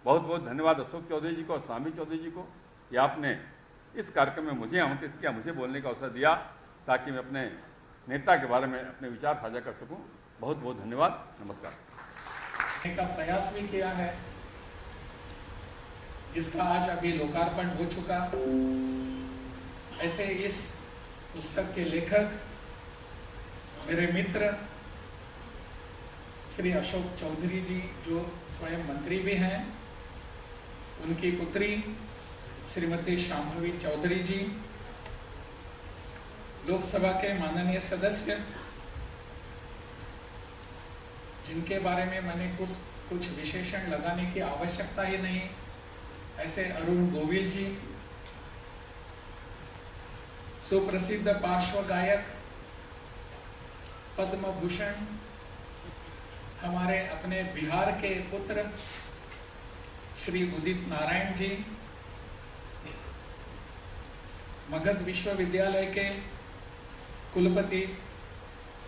बहुत बहुत धन्यवाद अशोक चौधरी जी को और स्वामी चौधरी जी को कि आपने इस कार्यक्रम में मुझे आमंत्रित किया, मुझे बोलने का अवसर दिया, ताकि मैं अपने नेता के बारे में अपने विचार साझा कर सकूं। बहुत बहुत धन्यवाद, नमस्कार। का प्रयास भी किया है, जिसका आज अभी लोकार्पण हो चुका। ऐसे इस पुस्तक के लेखक मेरे मित्र श्री अशोक चौधरी जी, जो स्वयं मंत्री भी हैं, उनकी पुत्री श्रीमती शांभवी चौधरी जी, लोकसभा के माननीय सदस्य, जिनके बारे में मैंने कुछ विशेषण लगाने की आवश्यकता ही नहीं, ऐसे अरुण गोविल जी, सुप्रसिद्ध पार्श्व गायक, पद्म भूषण, हमारे अपने बिहार के पुत्र श्री उदित नारायण जी, मगध विश्वविद्यालय के कुलपति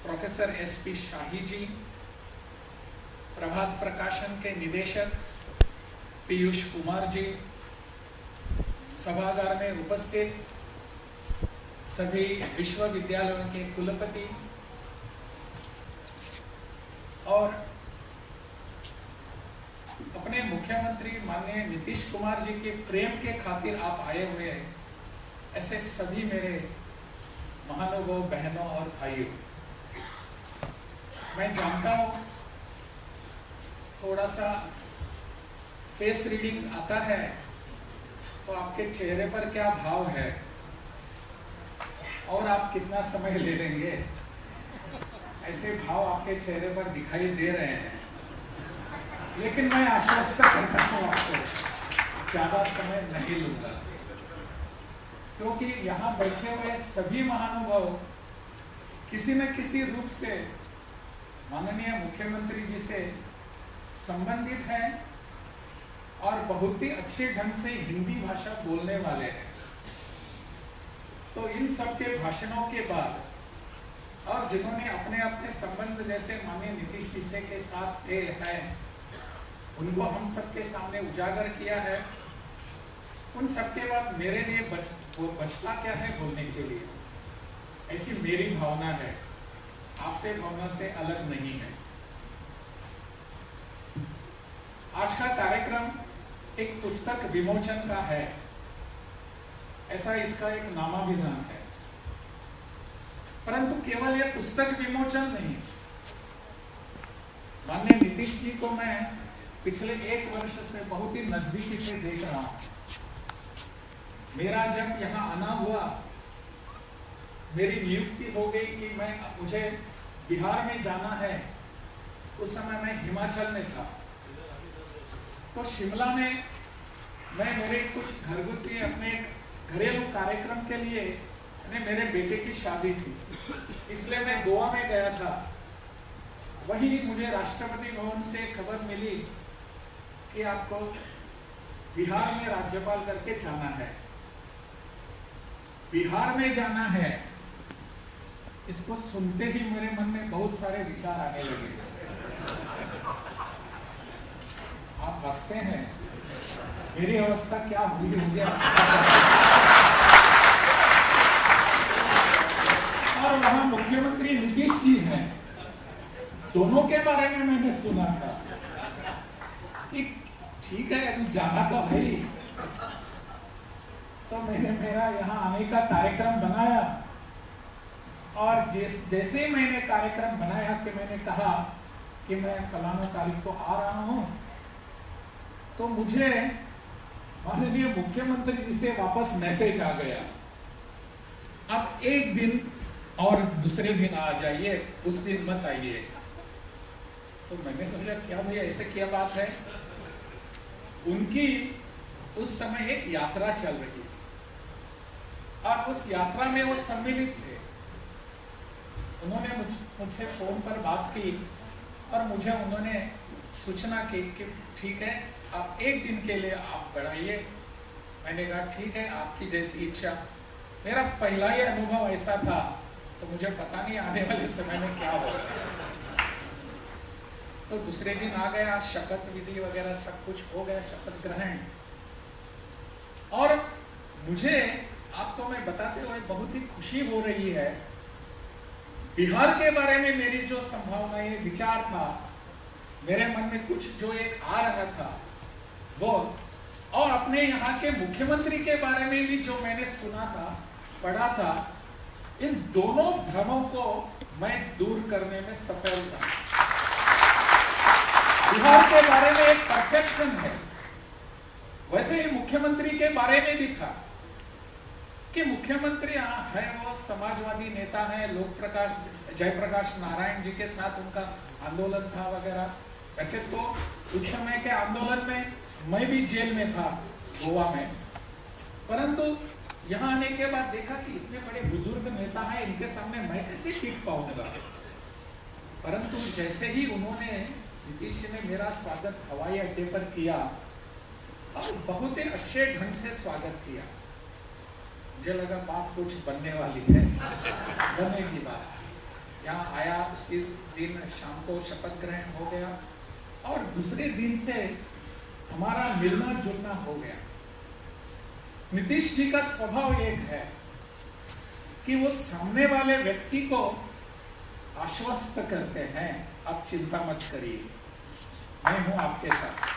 प्रोफेसर SP शाही जी, प्रभात प्रकाशन के निदेशक पीयूष कुमार जी, सभागार में उपस्थित सभी विश्वविद्यालयों के कुलपति और अपने मुख्यमंत्री माननीय नीतीश कुमार जी के प्रेम के खातिर आप आए हुए हैं, ऐसे सभी मेरे महानुभाव बहनों और भाइयों, मैं जानता हूं थोड़ा सा फेस रीडिंग आता है तो आपके चेहरे पर क्या भाव है और आप कितना समय ले लेंगे, ऐसे भाव आपके चेहरे पर दिखाई दे रहे हैं। लेकिन मैं आश्वस्त करता हूं आपको, ज्यादा समय नहीं लूंगा, क्योंकि यहाँ बैठे हुए सभी महानुभाव किसी न किसी रूप से माननीय मुख्यमंत्री जी से संबंधित हैं और बहुत ही अच्छे ढंग से हिंदी भाषा बोलने वाले हैं। तो इन सबके भाषणों के बाद और जिन्होंने अपने अपने संबंध जैसे माननीय नीतीश जी से के साथ थे हैं, उनको हम सबके सामने उजागर किया है। उन सबके बाद मेरे लिए बचता क्या है बोलने के लिए, ऐसी मेरी भावना है, आपसे भावना से अलग नहीं है। आज का कार्यक्रम एक पुस्तक विमोचन का है, ऐसा इसका एक नामाभिधान है, परंतु केवल यह पुस्तक विमोचन नहीं। माननीय नीतीश जी को मैं पिछले 1 वर्ष से बहुत ही नजदीकी से देख रहा हूं। मेरा जब यहाँ आना हुआ, मेरी नियुक्ति हो गई कि मुझे बिहार में जाना है, उस समय मैं हिमाचल में था। तो शिमला में मैं मेरे कुछ घरगुती अपने घरेलू कार्यक्रम के लिए मेरे बेटे की शादी थी, इसलिए मैं गोवा में गया था। वहीं मुझे राष्ट्रपति भवन से खबर मिली कि आपको बिहार में राज्यपाल करके जाना है। बिहार में जाना है, इसको सुनते ही मेरे मन में बहुत सारे विचार आने लगे। आप हंसते हैं, मेरी अवस्था क्या हुई होगी और वहां मुख्यमंत्री नीतीश जी हैं, दोनों के बारे में मैंने सुना था कि ठीक है अभी जाना तो है ही। तो मैंने मेरा यहाँ आने का कार्यक्रम बनाया और जैसे ही मैंने कार्यक्रम बनाया कि मैंने कहा कि मैं फलाना तारीख को आ रहा हूं, तो मुझे माननीय मुख्यमंत्री जी से वापस मैसेज आ गया, अब एक दिन और दूसरे दिन आ जाइए, उस दिन मत आइए। तो मैंने सोचा क्या भैया ऐसे क्या बात है। उनकी उस समय एक यात्रा चल रही थी और उस यात्रा में वो सम्मिलित थे। उन्होंने मुझसे फोन पर बात की और मुझे उन्होंने सूचना की कि ठीक है आप एक दिन के लिए आप बढ़ाइए। मैंने कहा ठीक है आपकी जैसी इच्छा। मेरा पहला ही अनुभव ऐसा था, तो मुझे पता नहीं आने वाले समय में क्या होगा। तो दूसरे दिन आ गया, शपथ विधि वगैरह सब कुछ हो गया, शपथ ग्रहण। और मुझे आपको मैं बताते हुए बहुत ही खुशी हो रही है, बिहार के बारे में मेरी जो संभावनाएं विचार था, मेरे मन में कुछ जो एक आ रहा था वो, और अपने यहाँ के मुख्यमंत्री के बारे में भी जो मैंने सुना था, पढ़ा था, इन दोनों भ्रमों को मैं दूर करने में सफल था। बिहार के बारे में एक परसेप्शन है, वैसे ही मुख्यमंत्री के बारे में भी था कि मुख्यमंत्री है वो समाजवादी नेता है, जयप्रकाश नारायण जी के साथ उनका आंदोलन था वगैरह। वैसे तो उस समय के आंदोलन में मैं भी जेल में था गोवा में, परंतु यहाँ आने के बाद देखा कि इतने बड़े बुजुर्ग नेता हैं, इनके सामने मैं कैसे टिक पाऊंगा। परंतु जैसे ही उन्होंने, नीतीश जी ने मेरा स्वागत हवाई अड्डे पर किया, और बहुत ही अच्छे ढंग से स्वागत किया। मुझे लगा बात कुछ बनने वाली है, बनेगी बात। यहाँ आया, उसी दिन शाम को शपथ ग्रहण हो गया और दूसरे दिन से हमारा मिलना जुलना हो गया। नीतीश जी का स्वभाव एक है कि वो सामने वाले व्यक्ति को आश्वस्त करते हैं, आप चिंता मत करिए, मैं हूं आपके साथ।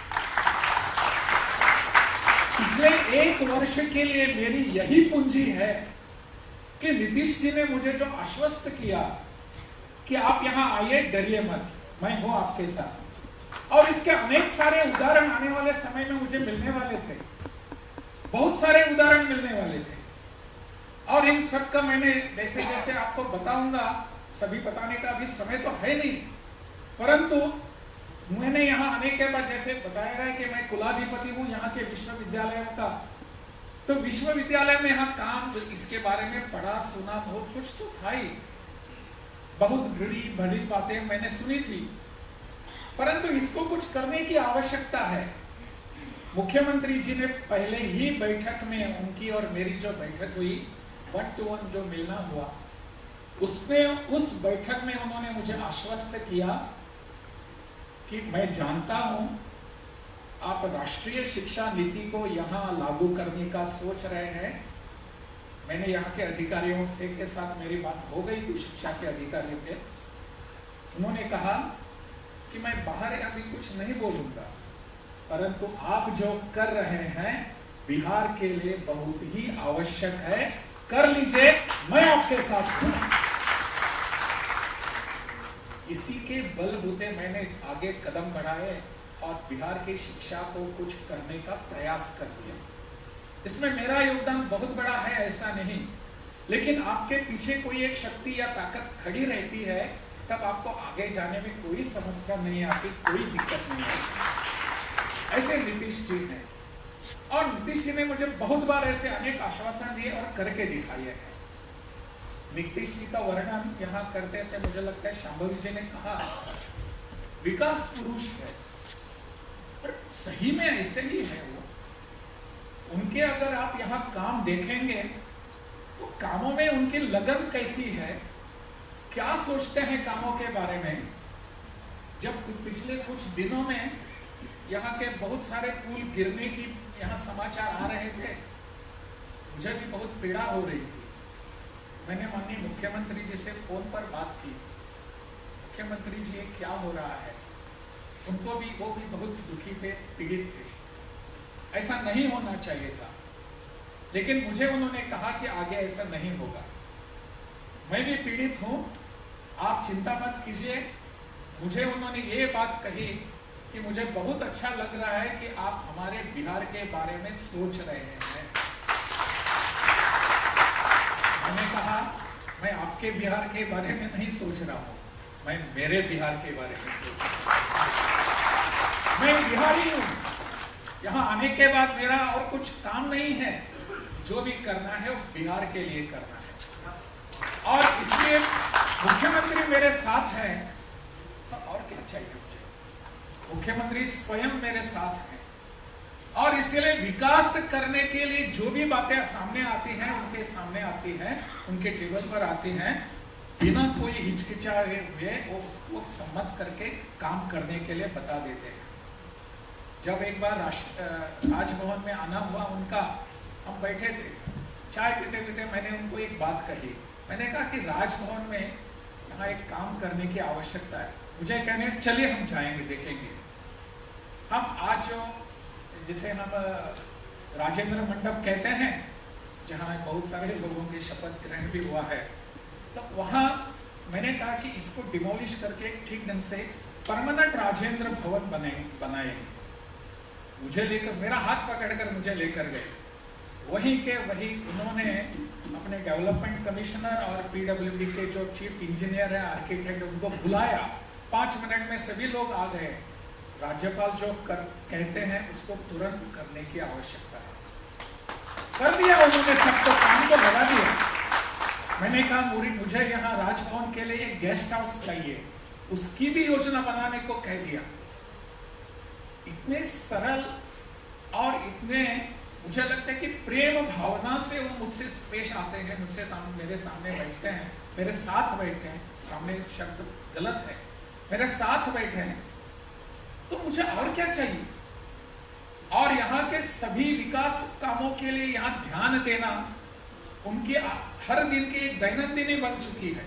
पिछले 1 वर्ष के लिए मेरी यही पूंजी है कि नीतीश जी ने मुझे जो आश्वस्त किया कि आप यहां आइए, डरिए मत, मैं हूं आपके साथ। और इसके अनेक सारे उदाहरण आने वाले समय में मुझे मिलने वाले थे, बहुत सारे उदाहरण मिलने वाले थे। और इन सब का मैंने जैसे जैसे आपको बताऊंगा, सभी बताने का अभी समय तो है नहीं, परंतु मैंने यहाँ आने के बाद जैसे बताया गया कि मैं कुलाधिपति हूँ यहाँ के विश्वविद्यालयों का, तो विश्वविद्यालय में यहाँ काम, इसके बारे में पढ़ा सुना, बहुत कुछ तो था ही, बहुत बड़ी बातें मैंने सुनी थी, परंतु इसको कुछ करने की आवश्यकता है। मुख्यमंत्री जी ने पहले ही बैठक में, उनकी और मेरी जो बैठक हुई, 1-to-1 जो मिलना हुआ, उसमें उस बैठक में उन्होंने मुझे आश्वस्त किया कि मैं जानता हूं आप राष्ट्रीय शिक्षा नीति को यहाँ लागू करने का सोच रहे हैं। मैंने यहाँ के अधिकारियों से के साथ मेरी बात हो गई थी, शिक्षा के अधिकारियों के। उन्होंने कहा कि मैं बाहर अभी कुछ नहीं बोलूंगा, परंतु आप जो कर रहे हैं बिहार के लिए बहुत ही आवश्यक है, कर लीजिए, मैं आपके साथ हूं। इसी के बलबूते मैंने आगे कदम बढ़ाए और बिहार की शिक्षा को कुछ करने का प्रयास कर दिया। इसमें मेरा योगदान बहुत बड़ा है ऐसा नहीं, लेकिन आपके पीछे कोई एक शक्ति या ताकत खड़ी रहती है, तब आपको आगे जाने में कोई समस्या नहीं आती, कोई दिक्कत नहीं आती। ऐसे नीतीश जी हैं, और नीतीश जी ने मुझे बहुत बार ऐसे अनेक आश्वासन दिए और करके दिखाए हैं। नीतीश जी का वर्णन यहाँ करते थे, मुझे लगता है शांभवी जी ने कहा विकास पुरुष है, और सही में ऐसे ही है वो। उनके अगर आप यहाँ काम देखेंगे तो कामों में उनकी लगन कैसी है, क्या सोचते हैं कामों के बारे में। जब पिछले कुछ दिनों में यहाँ के बहुत सारे पुल गिरने की यहाँ समाचार आ रहे थे, मुझे भी बहुत पीड़ा हो रही थी। मैंने माननीय मुख्यमंत्री जी से फोन पर बात की, मुख्यमंत्री जी ये क्या हो रहा है। उनको भी, वो भी बहुत दुखी थे, पीड़ित थे, ऐसा नहीं होना चाहिए था, लेकिन मुझे उन्होंने कहा कि आगे ऐसा नहीं होगा। मैं भी पीड़ित हूं, आप चिंता मत कीजिए। मुझे उन्होंने ये बात कही कि मुझे बहुत अच्छा लग रहा है कि आप हमारे बिहार के बारे में सोच रहे हैं। मैंने कहा मैं आपके बिहार के बारे में नहीं सोच रहा हूं, मैं मेरे बिहार के बारे में सोच रहा हूं। मैं बिहारी हूं, यहाँ आने के बाद मेरा और कुछ काम नहीं है, जो भी करना है वो बिहार के लिए करना है, और इसलिए मुख्यमंत्री मेरे साथ है तो और क्या चाहिए मुझे। मुख्यमंत्री स्वयं मेरे साथ हैं, और इसलिए विकास करने के लिए जो भी बातें सामने आती हैं, उनके सामने आती हैं, उनके टेबल पर आती हैं, बिना कोई हिचकिचाए हुए वो उसको सम्मत करके काम करने के लिए बता देते हैं। जब एक बार राजभवन में आना हुआ उनका, हम बैठे थे चाय पीते पीते, मैंने उनको एक बात कही। मैंने कहा कि राजभवन में यहाँ एक काम करने की आवश्यकता है। मुझे कहने चलिए हम जाएंगे, देखेंगे। हम आज जिसे हम राजेंद्र मंडप कहते हैं, जहाँ बहुत सारे लोगों की शपथ ग्रहण भी हुआ है, तो वहाँ मैंने कहा कि इसको डिमोलिश करके ठीक ढंग से परमानेंट राजेंद्र भवन बनाएंगे। मुझे लेकर, मेरा हाथ पकड़कर मुझे लेकर गए, वहीं के वही उन्होंने अपने डेवलपमेंट कमिश्नर और पीडब्ल्यूडी के जो चीफ इंजीनियर है, आर्किटेक्ट, उनको बुलाया। 5 मिनट में सभी लोग आ गए। राज्यपाल जो कहते हैं उसको तुरंत करने की आवश्यकता है। कर दिया उन्होंने, सबको काम को लगा दिया। मैंने कहा मुझे यहाँ राजभवन के लिए एक गेस्ट हाउस चाहिए, उसकी भी योजना बनाने को कह दिया। इतने सरल और इतने मुझे लगता है कि प्रेम भावना से वो मुझसे पेश आते हैं, मुझसे मेरे सामने बैठते हैं, मेरे साथ बैठते हैं, सामने शब्द गलत है, मेरे साथ बैठे हैं, तो मुझे और क्या चाहिए। और यहाँ के सभी विकास कामों के लिए यहाँ ध्यान देना उनके हर दिन की एक दैनंदिनी बन चुकी है।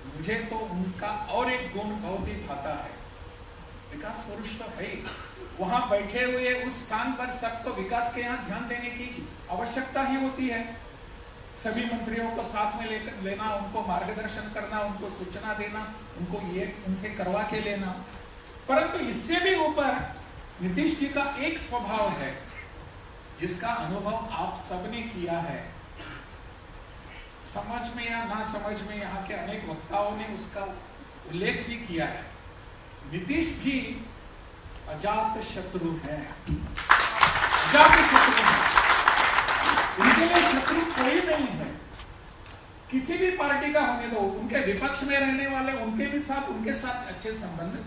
मुझे तो उनका और एक गुण बहुत ही भाता है, विकास पुरुष तो है। वहां बैठे हुए उस स्थान पर सबको विकास के यहाँ ध्यान देने की आवश्यकता ही होती है। सभी मंत्रियों को साथ में लेना, उनको मार्गदर्शन करना, उनको सूचना देना, उनको ये उनसे करवा के लेना। परंतु इससे भी ऊपर नीतीश जी का एक स्वभाव है जिसका अनुभव आप सबने किया है। समझ में या ना समझ में यहाँ के अनेक वक्ताओं ने उसका उल्लेख भी किया है। नीतीश जी अजात शत्रु हैं, अजात शत्रु हैं। उनके लिए शत्रु कोई नहीं है, किसी भी पार्टी का होने दो। उनके विपक्ष में रहने वाले उनके साथ अच्छे संबंध,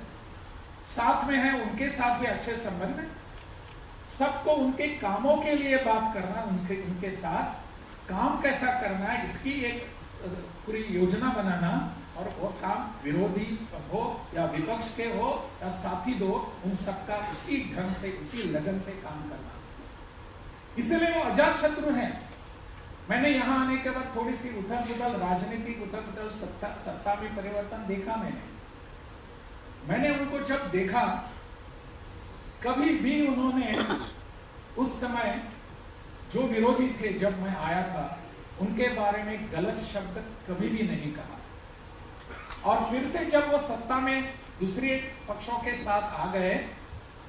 साथ में है उनके साथ भी अच्छे संबंध, सबको उनके कामों के लिए बात करना, उनके साथ काम कैसा करना है इसकी एक पूरी योजना बनाना, और वो काम विरोधी हो या विपक्ष के हो या साथी दो, उन सबका उसी ढंग से उसी लगन से काम करना। इसलिए वो अजात शत्रु हैं। मैंने यहाँ आने के बाद थोड़ी सी उथल-पुथल, राजनीतिक उथल-पुथल, सत्ता में परिवर्तन देखा। मैंने उनको जब देखा, कभी भी उन्होंने उस समय जो विरोधी थे जब मैं आया था उनके बारे में गलत शब्द कभी भी नहीं कहा। और फिर से जब वो सत्ता में दूसरे पक्षों के साथ आ गए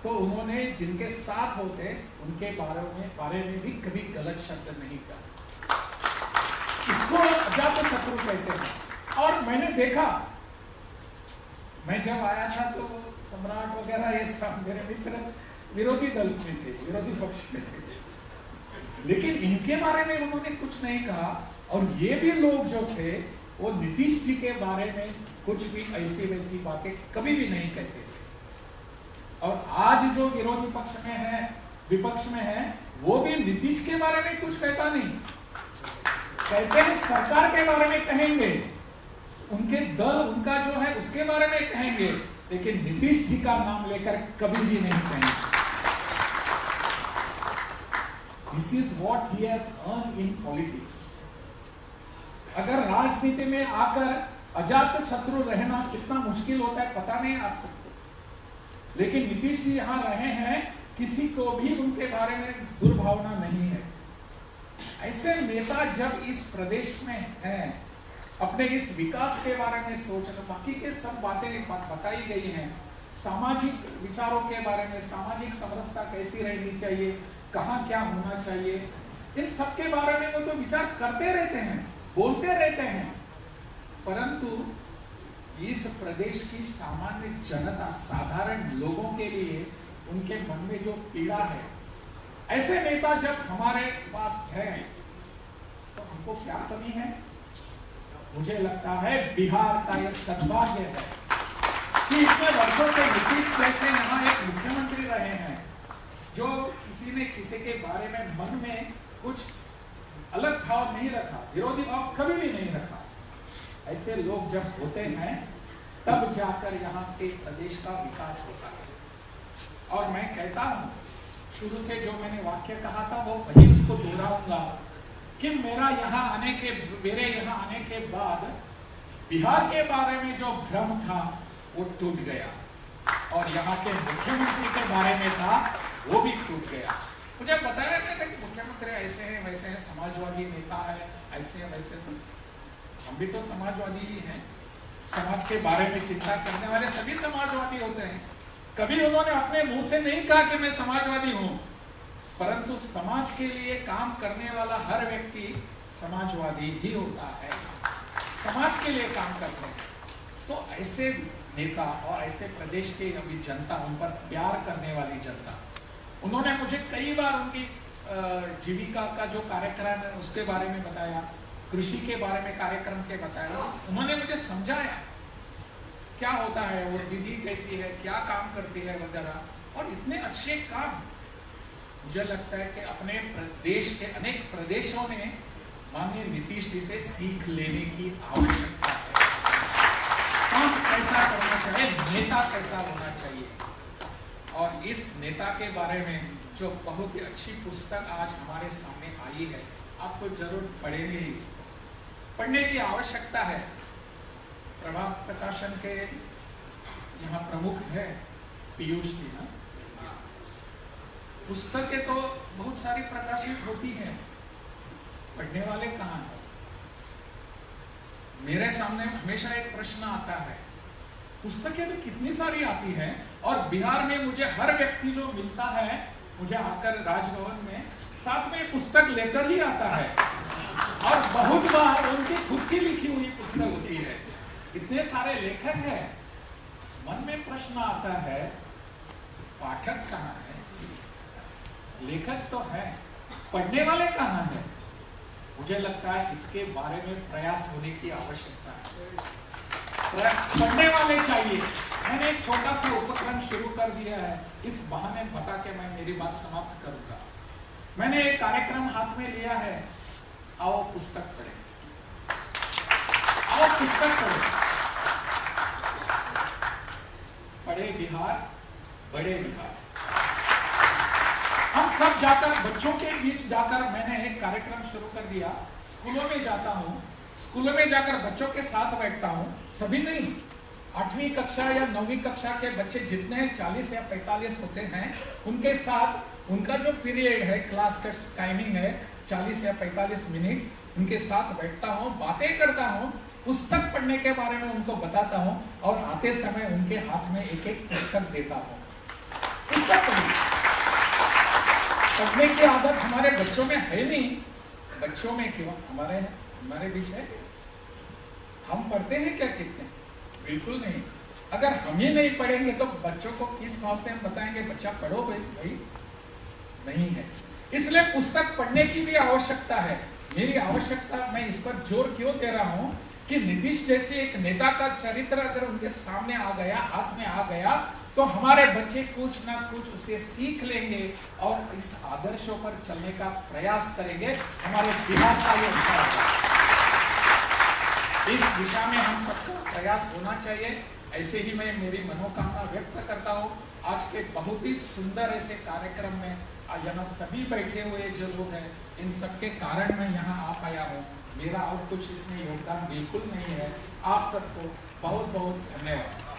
तो उन्होंने जिनके साथ होते उनके बारे में भी कभी गलत शब्द नहीं कहा। इसको अजात शत्रु कहते हैं। और मैंने देखा, मैं जब आया था तो सम्राट वगैरह ये सब मेरे मित्र विरोधी दल में थे, विरोधी पक्ष में थे, लेकिन इनके बारे में उन्होंने कुछ नहीं कहा। और ये भी लोग जो थे वो नीतीश जी के बारे में कुछ भी ऐसी वैसी बातें कभी भी नहीं कहते थे। और आज जो विरोधी पक्ष में है, विपक्ष में है, वो भी नीतीश के बारे में कुछ कहता नहीं। कहते हैं सरकार के बारे में कहेंगे, उनके दल उनका जो है उसके बारे में कहेंगे, लेकिन नीतीश जी का नाम लेकर कभी भी नहीं कहेंगे। This is what he has earned in politics. अगर राजनीति में आकर अजात शत्रु रहना कितना मुश्किल होता है पता नहीं आप सबको, लेकिन नीतीश जी यहाँ रहे हैं, किसी को भी उनके बारे में दुर्भावना नहीं है। ऐसे नेता जब इस प्रदेश में हैं, अपने इस विकास के बारे में सोचना, बाकी के सब बातें बताई गई हैं, सामाजिक विचारों के बारे में, सामाजिक समरसता कैसी रहनी चाहिए, कहाँ क्या होना चाहिए, इन सब के बारे में वो तो विचार करते रहते हैं, बोलते रहते हैं। परंतु इस प्रदेश की सामान्य जनता, साधारण लोगों के लिए उनके मन में जो पीड़ा है, ऐसे नेता जब हमारे पास है तो हमको क्या कमी है। मुझे लगता है बिहार का यह सद्भाग्य है कि इतने वर्षों से नीतीश जैसे यहाँ एक मुख्यमंत्री रहे हैं जो किसी ने किसी के बारे में मन में कुछ अलग भाव नहीं रखा, विरोधी भाव कभी भी नहीं रखा। ऐसे लोग जब होते हैं तब जाकर यहाँ के प्रदेश का विकास होता है। और मैं कहता हूँ, शुरू से जो मैंने वाक्य कहा था वो वही उसको दोहराऊंगा कि मेरे यहाँ आने के बाद बिहार के बारे में जो भ्रम था वो टूट गया, और यहाँ के मुख्यमंत्री के बारे में था वो भी टूट गया। मुझे बताया गया था कि मुख्यमंत्री ऐसे हैं वैसे हैं, समाजवादी नेता है, ऐसे हैं वैसे हैं। हम भी तो समाजवादी ही हैं, समाज के बारे में चिंता करने वाले सभी समाजवादी होते हैं। कभी उन्होंने अपने मुंह से नहीं कहा कि मैं समाजवादी हूं, परंतु समाज के लिए काम करने वाला हर व्यक्ति समाजवादी ही होता है, समाज के लिए काम करते हैं। तो ऐसे नेता और ऐसे प्रदेश के अभी जनता, उन पर प्यार करने वाली जनता, उन्होंने मुझे कई बार उनकी जीविका का जो कार्यक्रम है उसके बारे में बताया, कृषि के बारे में कार्यक्रम के बताया, उन्होंने मुझे समझाया क्या होता है, वो दीदी कैसी है, क्या काम करती है वगैरह। और इतने अच्छे काम मुझे लगता है कि अपने प्रदेश के अनेक प्रदेशों में माननीय नीतीश जी से सीख लेने की आवश्यकता है। काम कैसा करना चाहिए, नेता कैसा होना चाहिए, और इस नेता के बारे में जो बहुत ही अच्छी पुस्तक आज हमारे सामने आई है, आप तो जरूर पढ़ेंगे ही। इसको पढ़ने की आवश्यकता है। प्रभात प्रकाशन के यहाँ प्रमुख है पीयूष जी ना। पुस्तकें तो बहुत सारी प्रकाशित होती हैं, पढ़ने वाले कहाँ हैं? मेरे सामने हमेशा एक प्रश्न आता है, पुस्तकें तो कितनी सारी आती हैं और बिहार में मुझे हर व्यक्ति जो मिलता है मुझे आकर राजभवन में साथ में पुस्तक लेकर ही आता है, और बहुत बार उनकी खुद की लिखी हुई पुस्तक होती है। इतने सारे लेखक हैं, मन में प्रश्न आता है पाठक कहाँ है? लेखक तो है, पढ़ने वाले कहाँ हैं? मुझे लगता है इसके बारे में प्रयास होने की आवश्यकता है। पढ़ने वाले चाहिए। मैंने एक छोटा सा उपक्रम शुरू कर दिया है, इस बहाने बता के मैं मेरी बात समाप्त करूंगा। मैंने एक कार्यक्रम हाथ में लिया है, आओ पुस्तक पढ़े, आओ पुस्तक पढ़े। पढ़े बिहार, बड़े बिहार। हम सब जाकर बच्चों के बीच जाकर मैंने एक कार्यक्रम शुरू कर दिया। स्कूलों में जाता हूँ, स्कूलों में जाकर बच्चों के साथ बैठता हूँ, सभी नहीं, 8वीं कक्षा या 9वीं कक्षा के बच्चे जितने 40 या 45 होते हैं, उनके साथ उनका जो पीरियड है, क्लास का टाइमिंग है 40 या 45 मिनट, उनके साथ बैठता हूँ, बातें करता हूँ, पुस्तक पढ़ने के बारे में उनको बताता हूँ, और आते समय उनके हाथ में एक एक पुस्तक देता हूँ। पुस्तक पढ़ने की आदत हमारे बच्चों में है नहीं। बच्चों में क्यों? हमारे बीच है। हम पढ़ते हैं क्या कितने? बिल्कुल नहीं। अगर हम ही नहीं पढ़ेंगे तो बच्चों को किस भाव से हम बताएंगे बच्चा पढ़ो भाई? नहीं है। इसलिए पुस्तक पढ़ने की भी आवश्यकता है। मेरी आवश्यकता, मैं इस पर जोर क्यों दे रहा हूं कि नीतीश जैसे एक नेता का चरित्र अगर उनके सामने आ गया, हाथ में आ गया, तो हमारे बच्चे कुछ ना कुछ उसे सीख लेंगे और इस आदर्शों पर चलने का प्रयास करेंगे। हमारे बिहार का ये इस दिशा में हम सबका प्रयास होना चाहिए। ऐसे ही मैं मेरी मनोकामना व्यक्त करता हूँ। आज के बहुत ही सुंदर ऐसे कार्यक्रम में यहाँ सभी बैठे हुए जो लोग हैं, इन सबके कारण मैं यहाँ आ पाया हूँ। मेरा और कुछ इसमें योगदान बिल्कुल नहीं है। आप सबको बहुत बहुत धन्यवाद।